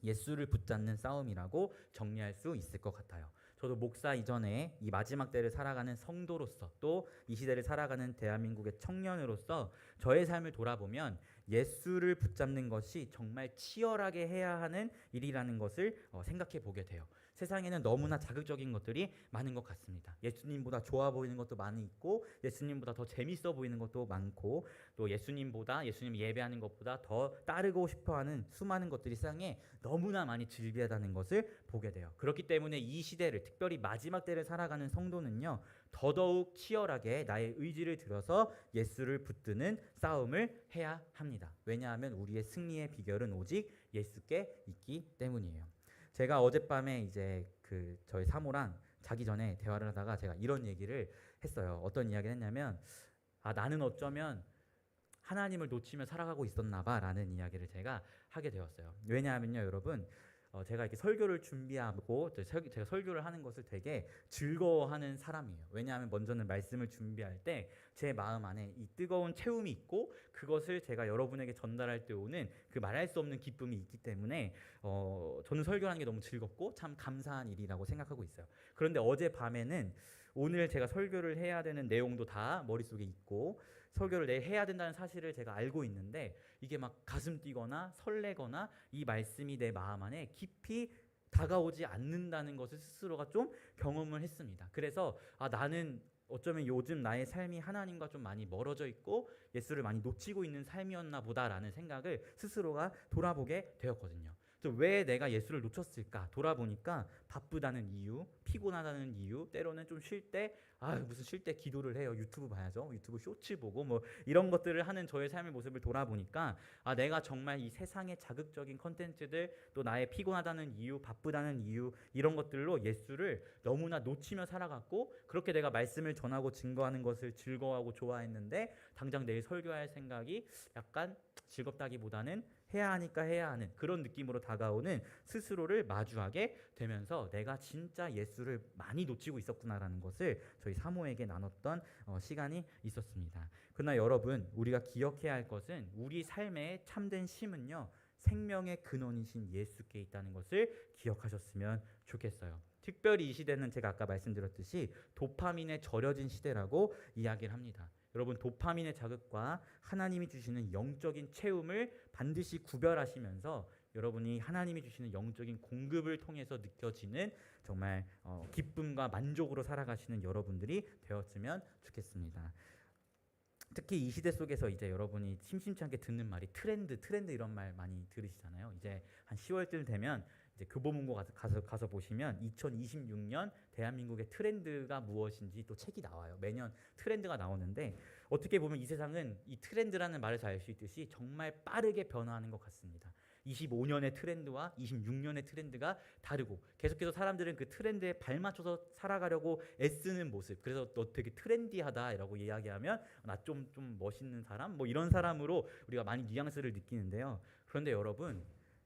예수를 붙잡는 싸움이라고 정리할 수 있을 것 같아요. 저도 목사 이전에 이 마지막 때를 살아가는 성도로서 또 이 시대를 살아가는 대한민국의 청년으로서 저의 삶을 돌아보면 예수를 붙잡는 것이 정말 치열하게 해야 하는 일이라는 것을 생각해 보게 돼요. 세상에는 너무나 자극적인 것들이 많은 것 같습니다. 예수님보다 좋아 보이는 것도 많이 있고 예수님보다 더 재밌어 보이는 것도 많고 또 예수님 예배하는 것보다 더 따르고 싶어하는 수많은 것들이 세상에 너무나 많이 즐비하다는 것을 보게 돼요. 그렇기 때문에 이 시대를 특별히 마지막 때를 살아가는 성도는요. 더더욱 치열하게 나의 의지를 들여서 예수를 붙드는 싸움을 해야 합니다. 왜냐하면 우리의 승리의 비결은 오직 예수께 있기 때문이에요. 제가 어젯밤에 이제 저희 사모랑 자기 전에 대화를 하다가 제가 이런 얘기를 했어요. 어떤 이야기를 했냐면 나는 어쩌면 하나님을 놓치며 살아가고 있었나 봐라는 이야기를 제가 하게 되었어요. 왜냐하면요, 여러분, 제가 이렇게 설교를 준비하고 제가 설교를 하는 것을 되게 즐거워하는 사람이에요. 왜냐하면 먼저는 말씀을 준비할 때 제 마음 안에 이 뜨거운 채움이 있고 그것을 제가 여러분에게 전달할 때 오는 그 말할 수 없는 기쁨이 있기 때문에 저는 설교하는 게 너무 즐겁고 참 감사한 일이라고 생각하고 있어요. 그런데 어젯밤에는 오늘 제가 설교를 해야 되는 내용도 다 머릿속에 있고 설교를 해야 된다는 사실을 제가 알고 있는데 이게 막 가슴 뛰거나 설레거나 이 말씀이 내 마음 안에 깊이 다가오지 않는다는 것을 스스로가 좀 경험을 했습니다. 그래서 나는 어쩌면 요즘 나의 삶이 하나님과 좀 많이 멀어져 있고 예수를 많이 놓치고 있는 삶이었나 보다라는 생각을 스스로가 돌아보게 되었거든요. 왜 내가 예수를 놓쳤을까 돌아보니까 바쁘다는 이유, 피곤하다는 이유, 때로는 좀 쉴 때 무슨 쉴 때 기도를 해요. 유튜브 봐야죠. 유튜브 쇼츠 보고 뭐 이런 것들을 하는 저의 삶의 모습을 돌아보니까 내가 정말 이 세상의 자극적인 컨텐츠들 또 나의 피곤하다는 이유, 바쁘다는 이유 이런 것들로 예수를 너무나 놓치며 살아갔고 그렇게 내가 말씀을 전하고 증거하는 것을 즐거워하고 좋아했는데 당장 내일 설교할 생각이 약간 즐겁다기보다는 해야 하니까 해야 하는 그런 느낌으로 다가오는 스스로를 마주하게 되면서 내가 진짜 예수를 많이 놓치고 있었구나라는 것을 저희 사모에게 나눴던 시간이 있었습니다. 그러나 여러분, 우리가 기억해야 할 것은 우리 삶의 참된 쉼은요, 생명의 근원이신 예수께 있다는 것을 기억하셨으면 좋겠어요. 특별히 이 시대는 제가 아까 말씀드렸듯이 도파민에 절여진 시대라고 이야기를 합니다. 여러분, 도파민의 자극과 하나님이 주시는 영적인 체험을 반드시 구별하시면서 여러분이 하나님이 주시는 영적인 공급을 통해서 느껴지는 정말 기쁨과 만족으로 살아가시는 여러분들이 되었으면 좋겠습니다. 특히 이 시대 속에서 이제 여러분이 심심치 않게 듣는 말이 트렌드 이런 말 많이 들으시잖아요. 이제 한 10월쯤 되면 이제 교보문고 가서 보시면 2026년 대한민국의 트렌드가 무엇인지 또 책이 나와요. 매년 트렌드가 나오는데 어떻게 보면 이 세상은 이 트렌드라는 말에서 알 수 있듯이 정말 빠르게 변화하는 것 같습니다. 25년의 트렌드와 26년의 트렌드가 다르고 계속해서 사람들은 그 트렌드에 발맞춰서 살아가려고 애쓰는 모습. 그래서 너 되게 트렌디하다라고 이야기하면 나 좀 멋있는 사람 뭐 이런 사람으로 우리가 많이 뉘앙스를 느끼는데요. 그런데 여러분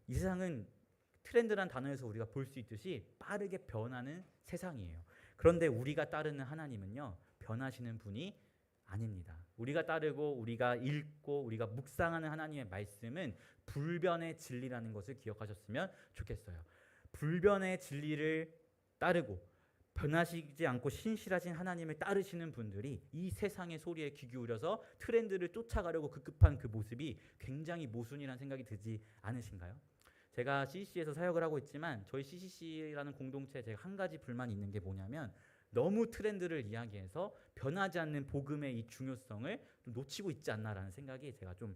이 세상은 트렌드란 단어에서 우리가 볼 수 있듯이 빠르게 변하는 세상이에요. 그런데 우리가 따르는 하나님은요 변하시는 분이 아닙니다. 우리가 따르고 우리가 읽고 우리가 묵상하는 하나님의 말씀은 불변의 진리라는 것을 기억하셨으면 좋겠어요. 불변의 진리를 따르고 변하시지 않고 신실하신 하나님을 따르시는 분들이 이 세상의 소리에 귀 기울여서 트렌드를 쫓아가려고 급급한 그 모습이 굉장히 모순이라는 생각이 들지 않으신가요? 제가 CCC에서 사역을 하고 있지만 저희 CCC라는 공동체에 제가 한 가지 불만이 있는 게 뭐냐면 너무 트렌드를 이야기해서 변하지 않는 복음의 이 중요성을 좀 놓치고 있지 않나라는 생각이 제가 좀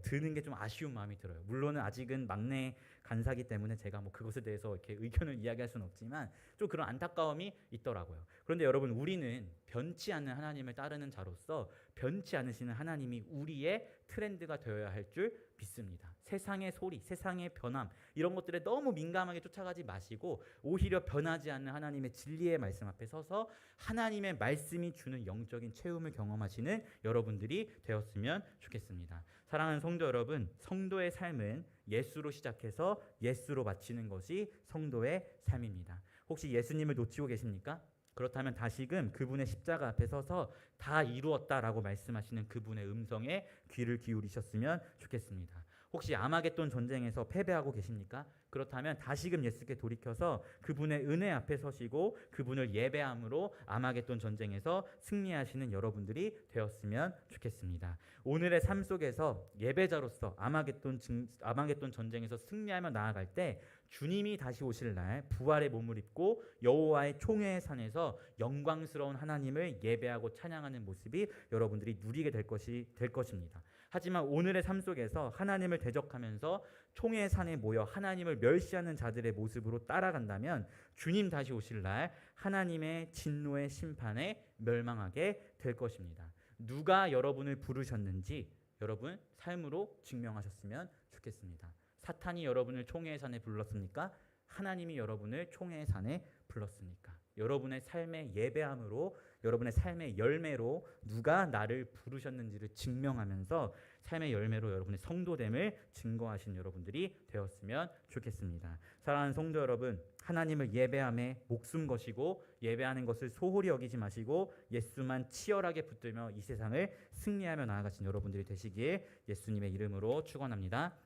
드는 게 좀 아쉬운 마음이 들어요. 물론은 아직은 막내 간사기 때문에 제가 뭐 그것에 대해서 이렇게 의견을 이야기할 수는 없지만 좀 그런 안타까움이 있더라고요. 그런데 여러분 우리는 변치 않는 하나님을 따르는 자로서 변치 않으시는 하나님이 우리의 트렌드가 되어야 할 줄 믿습니다. 세상의 소리, 세상의 변함 이런 것들에 너무 민감하게 쫓아가지 마시고 오히려 변하지 않는 하나님의 진리의 말씀 앞에 서서 하나님의 말씀이 주는 영적인 체험을 경험하시는 여러분들이 되었으면 좋겠습니다. 사랑하는 성도 여러분, 성도의 삶은 예수로 시작해서 예수로 마치는 것이 성도의 삶입니다. 혹시 예수님을 놓치고 계십니까? 그렇다면 다시금 그분의 십자가 앞에 서서 다 이루었다라고 말씀하시는 그분의 음성에 귀를 기울이셨으면 좋겠습니다. 혹시 아마겟돈 전쟁에서 패배하고 계십니까? 그렇다면 다시금 예수께 돌이켜서 그분의 은혜 앞에 서시고 그분을 예배함으로 아마겟돈 전쟁에서 승리하시는 여러분들이 되었으면 좋겠습니다. 오늘의 삶 속에서 예배자로서 아마겟돈 전쟁에서 승리하며 나아갈 때 주님이 다시 오실 날 부활의 몸을 입고 여호와의 총회의 산에서 영광스러운 하나님을 예배하고 찬양하는 모습이 여러분들이 누리게 될 것입니다. 하지만 오늘의 삶 속에서 하나님을 대적하면서 총회의 산에 모여 하나님을 멸시하는 자들의 모습으로 따라간다면 주님 다시 오실 날 하나님의 진노의 심판에 멸망하게 될 것입니다. 누가 여러분을 부르셨는지 여러분 삶으로 증명하셨으면 좋겠습니다. 사탄이 여러분을 총회의 산에 불렀습니까? 하나님이 여러분을 총회의 산에 불렀습니까? 여러분의 삶의 예배함으로 여러분의 삶의 열매로 누가 나를 부르셨는지를 증명하면서 삶의 열매로 여러분의 성도됨을 증거하신 여러분들이 되었으면 좋겠습니다. 사랑하는 성도 여러분, 하나님을 예배함에 목숨 거시고 예배하는 것을 소홀히 여기지 마시고 예수만 치열하게 붙들며 이 세상을 승리하며 나아가신 여러분들이 되시길 예수님의 이름으로 축원합니다.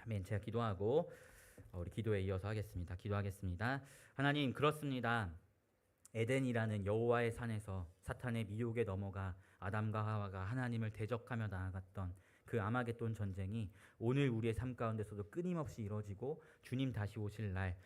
아멘. 제가 기도하고 우리 기도에 이어서 하겠습니다. 기도하겠습니다. 하나님, 그렇습니다. 에덴이라는 여호와의 산에서 사탄의 미혹에 넘어가 아담과 하와가 하나님을 대적하며 나아갔던 그 아마겟돈 전쟁이 오늘 우리의 삶 가운데서도 끊임없이 이루어지고 주님 다시 오실 날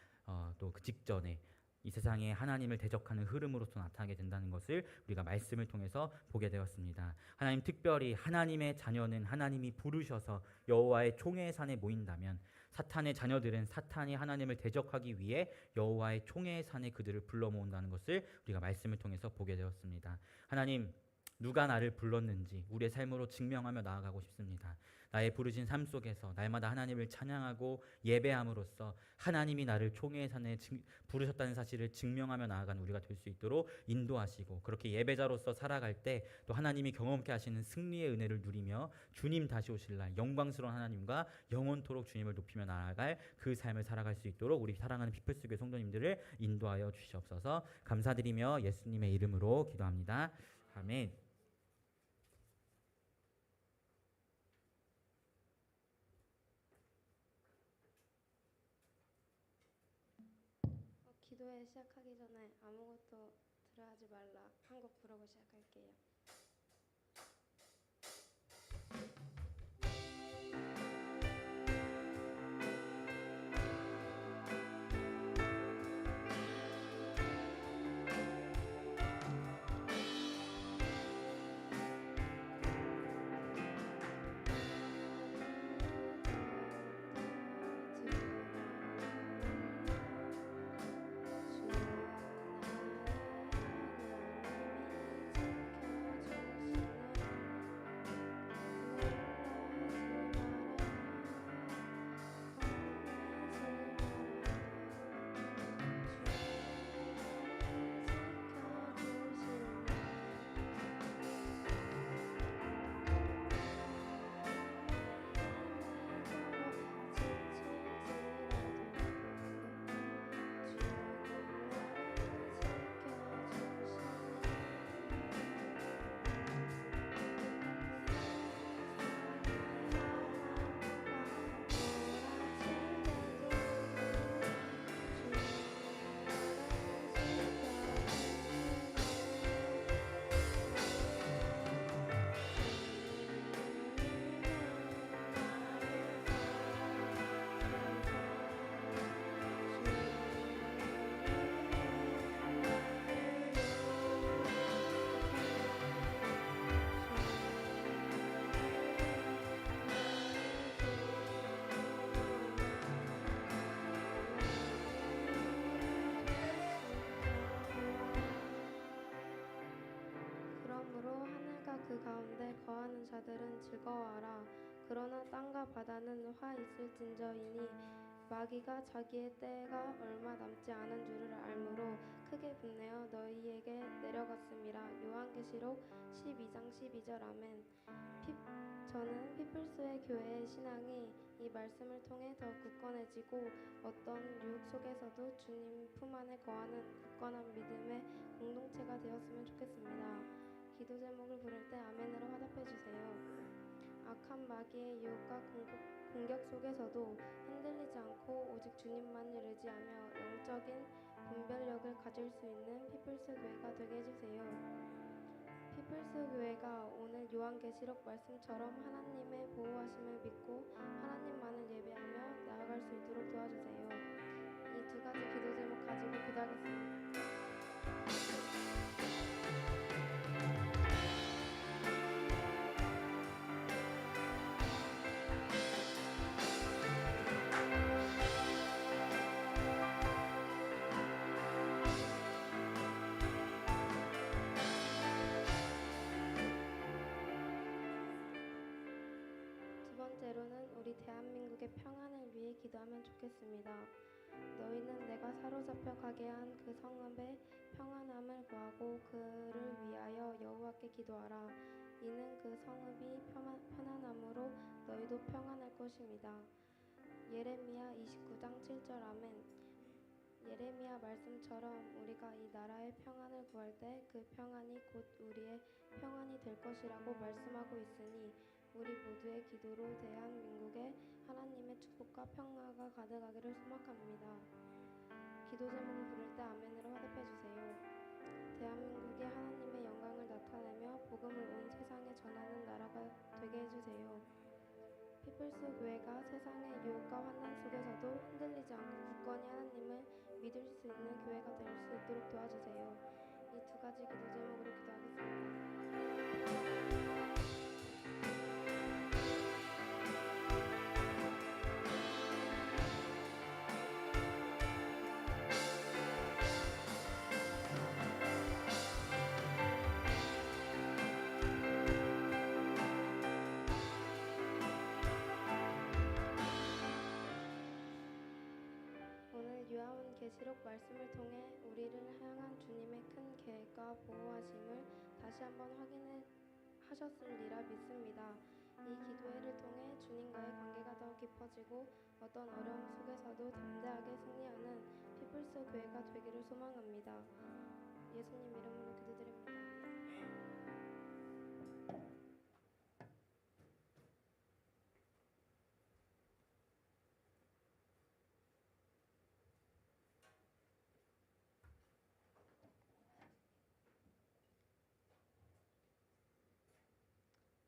또 그 직전에 이 세상에 하나님을 대적하는 흐름으로서 나타나게 된다는 것을 우리가 말씀을 통해서 보게 되었습니다. 하나님, 특별히 하나님의 자녀는 하나님이 부르셔서 여호와의 총회의 산에 모인다면 사탄의 자녀들은 사탄이 하나님을 대적하기 위해 여호와의 총회의 산에 그들을 불러 모은다는 것을 우리가 말씀을 통해서 보게 되었습니다. 하나님, 누가 나를 불렀는지 우리의 삶으로 증명하며 나아가고 싶습니다. 나의 부르신 삶 속에서 날마다 하나님을 찬양하고 예배함으로써 하나님이 나를 총회의 산에 부르셨다는 사실을 증명하며 나아가는 우리가 될 수 있도록 인도하시고 그렇게 예배자로서 살아갈 때 또 하나님이 경험케 하시는 승리의 은혜를 누리며 주님 다시 오실 날 영광스러운 하나님과 영원토록 주님을 높이며 나아갈 그 삶을 살아갈 수 있도록 우리 사랑하는 피플스교회 성도님들을 인도하여 주시옵소서. 감사드리며 예수님의 이름으로 기도합니다. 아멘. 기도회 시작하기 전에 아무것도 들어하지 말라 한 곡 부르고 시작할게요. 주 남은 자들은 즐거워하라. 그러나 땅과 바다는 화 있을진저이니 마귀가 자기의 때가 얼마 남지 않은 줄을 알므로 크게 분내어 너희에게 내려갔음이라. 요한계시록 12장 12절. 아멘. 저는 피플스의 교회의 신앙이 이 말씀을 통해 더 굳건해지고 어떤 유혹 속에서도 주님 품 안에 거하는 굳건한 믿음의 공동체가 되었으면 좋겠습니다. 기도 제목을 부를 때 아멘으로 화답해 주세요. 악한 마귀의 유혹과 공격 속에서도 흔들리지 않고 오직 주님만을 의지하며 영적인 분별력을 가질 수 있는 피플스 교회가 되게 해주세요. 피플스 교회가 오늘 요한계시록 말씀처럼 하나님의 보호하심을 믿고 하나님만을 예배하며 나아갈 수 있도록 도와주세요. 이 두 가지 기도 제목 가지고 기도하겠습니다. 두 번째로는 우리 대한민국의 평안을 위해 기도하면 좋겠습니다. 너희는 내가 사로잡혀 가게 한 그 성읍의 평안함을 구하고 그를 위하여 여호와께 기도하라. 이는 그 성읍이 편안함으로 너희도 평안할 것입니다. 예레미야 29장 7절. 아멘. 예레미야 말씀처럼 우리가 이 나라의 평안을 구할 때 그 평안이 곧 우리의 평안이 될 것이라고 말씀하고 있으니 우리 모두의 기도로 대한민국에 하나님의 축복과 평화가 가득하기를 소망합니다. 기도 제목을 부를 때 아멘으로 화답해 주세요. 대한민국이 하나님의 영광을 나타내며 복음을 온 세상에 전하는 나라가 되게 해주세요. 피플스 교회가 세상의 유혹과 환난 속에서도 흔들리지 않고 굳건히 하나님을 믿을 수 있는 교회가 될 수 있도록 도와주세요. 이 두 가지 기도 제목으로 기도하겠습니다. 오늘 요한계시록 말씀을 통해 우리를 향한 주님의 큰 계획과 보호하심을 다시 한번 확인하셨으리라 믿습니다. 이 기도회를 통해 주님과의 관계가 더 깊어지고 어떤 어려움 속에서도 담대하게 승리하는 피플스 교회가 되기를 소망합니다. 예수님 이름으로 기도드립니다.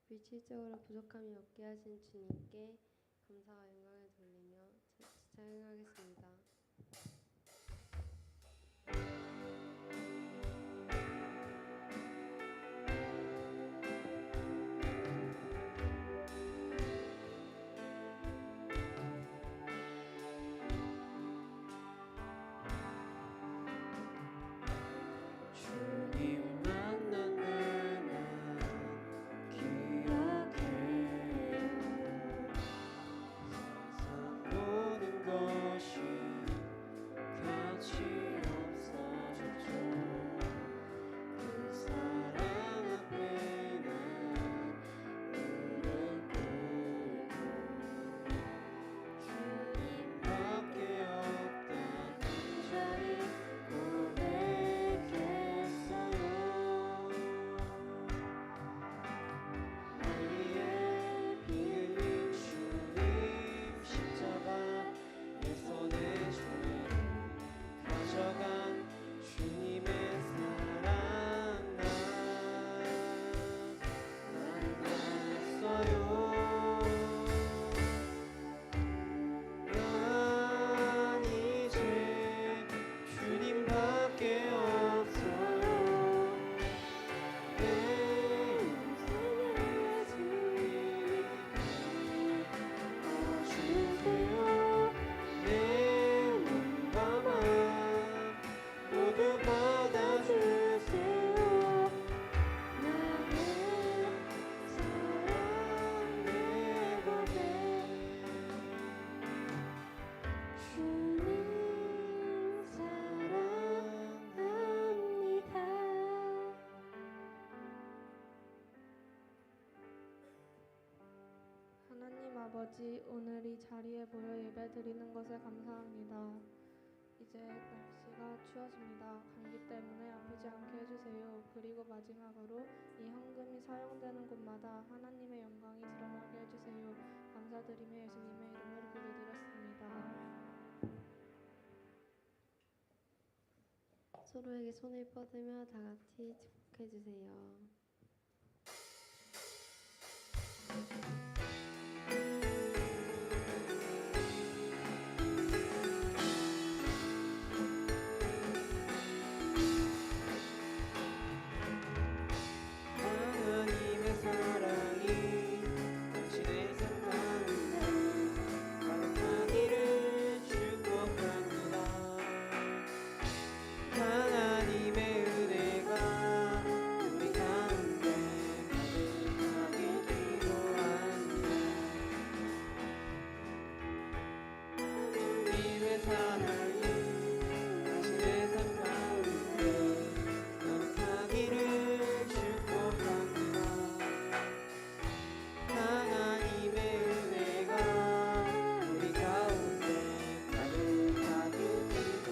물질적으로 부족함이 없게 하신 주님께 감사와 영광을 돌리며 찬양하겠습니다. 주님 만난 나는 기억해요. 세상 모든 것이 드리는 것에 감사합니다. 이제 날씨가 추워집니다. 감기 때문에 아프지 않게 해주세요. 그리고 마지막으로 이 헌금이 사용되는 곳마다 하나님의 영광이 드러나게 해주세요. 감사드리며 예수님의 이름으로 기도드렸습니다. 서로에게 손을 뻗으며 다 같이 축복해 주세요. 하나님의 사랑이 당신의 삶 가운데 가득하기를 축복합니다. 하나님의 은혜가 우리 가운데 가득하길 기도합니다. 하나님의 사랑이 당신의 삶 가운데 가득하기를 축복합니다. 하나님의 은혜가 우리 가운데 가득하길 기도합니다.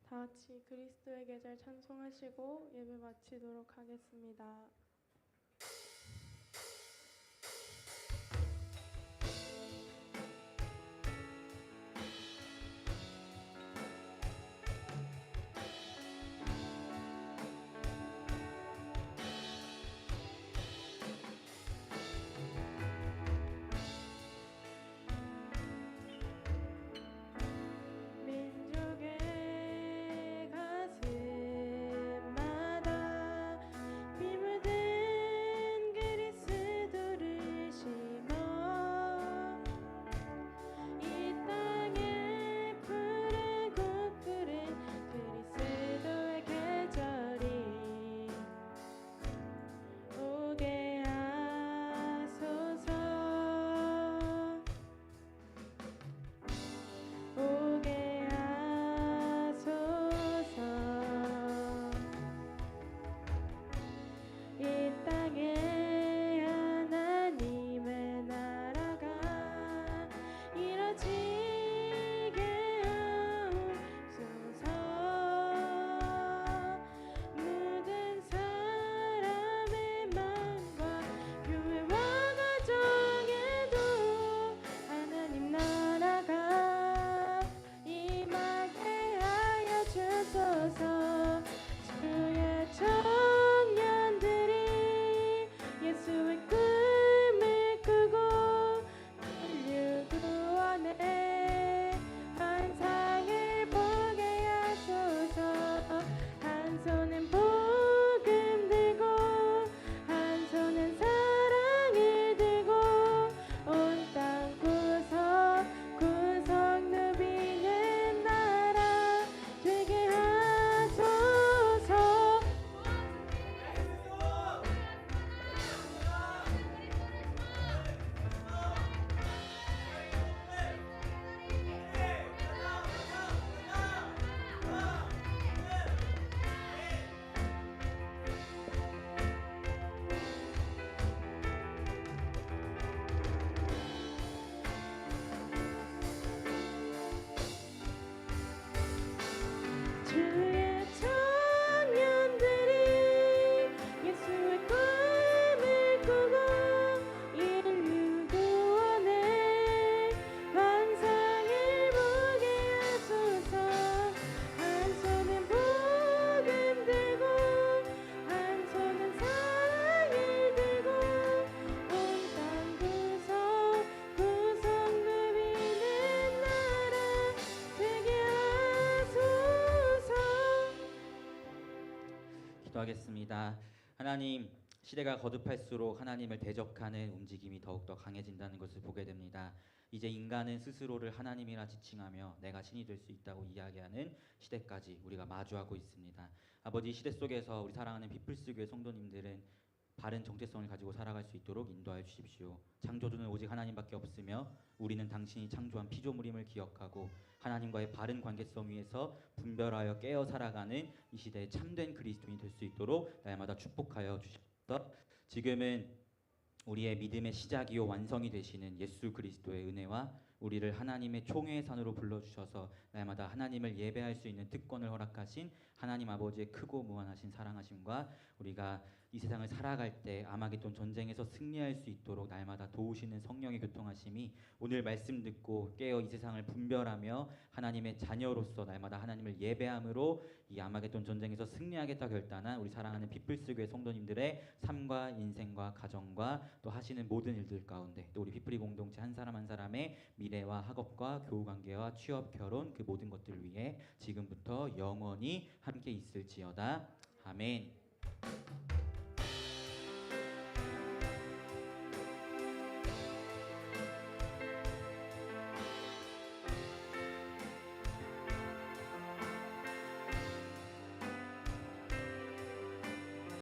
다 같이 그리스도의 계절 찬송하시고 예배 마치도록 하겠습니다. 민족의 가슴마다 피 묻은 그리스도를 심어 이 땅에 푸르고 푸른 그리스도의 계절이 오게 하소서. 오게 하소서. 이 땅에 하나님의 나라가 이뤄지게 하옵소서. 모든 사람의 마음과 교회와 가정에도 하나님 나라가 임하게 하여 주소서. 주의 청년들이 예수의 꿈을 꾸고 인류 구원의 환상을 보게 하소서. 한 손엔 복음 들고 한 손엔 사랑을 들고 온 땅 구석구석 누비는 나라 되게 하소서. 주의 청년들이 예수의 꿈을 꾸고 인류 구원의 환상을 보게 하소서. 한 손은 복음 들고 한 손은 사랑을 들고 온 땅 구석구석 누비는 나라 되게 하소서. 기도하겠습니다. 하나님, 시대가 거듭할수록 하나님을 대적하는 움직임이 더욱더 강해진다는 것을 보게 됩니다. 이제 인간은 스스로를 하나님이라 지칭하며 내가 신이 될 수 있다고 이야기하는 시대까지 우리가 마주하고 있습니다. 아버지, 이 시대 속에서 우리 사랑하는 비플스 교회 성도님들은 바른 정체성을 가지고 살아갈 수 있도록 인도하여 주십시오. 창조주는 오직 하나님밖에 없으며 우리는 당신이 창조한 피조물임을 기억하고 하나님과의 바른 관계성 위에서 분별하여 깨어 살아가는 이 시대의 참된 그리스도인이 될 수 있도록 날마다 축복하여 주십시오. 지금은 우리의 믿음의 시작이요 완성이 되시는 예수 그리스도의 은혜와 우리를 하나님의 총회의 산으로 불러주셔서 날마다 하나님을 예배할 수 있는 특권을 허락하신 하나님 아버지의 크고 무한하신 사랑하심과 우리가 이 세상을 살아갈 때 아마겟돈 전쟁에서 승리할 수 있도록 날마다 도우시는 성령의 교통하심이 오늘 말씀 듣고 깨어 이 세상을 분별하며 하나님의 자녀로서 날마다 하나님을 예배함으로 이 아마겟돈 전쟁에서 승리하겠다 결단한 우리 사랑하는 피플스 교회 성도님들의 삶과 인생과 가정과 또 하시는 모든 일들 가운데 또 우리 피플이 공동체 한 사람 한 사람의 미래와 학업과 교우 관계와 취업 결혼 그 모든 것들을 위해 지금부터 영원히 함께 있을지어다. 아멘.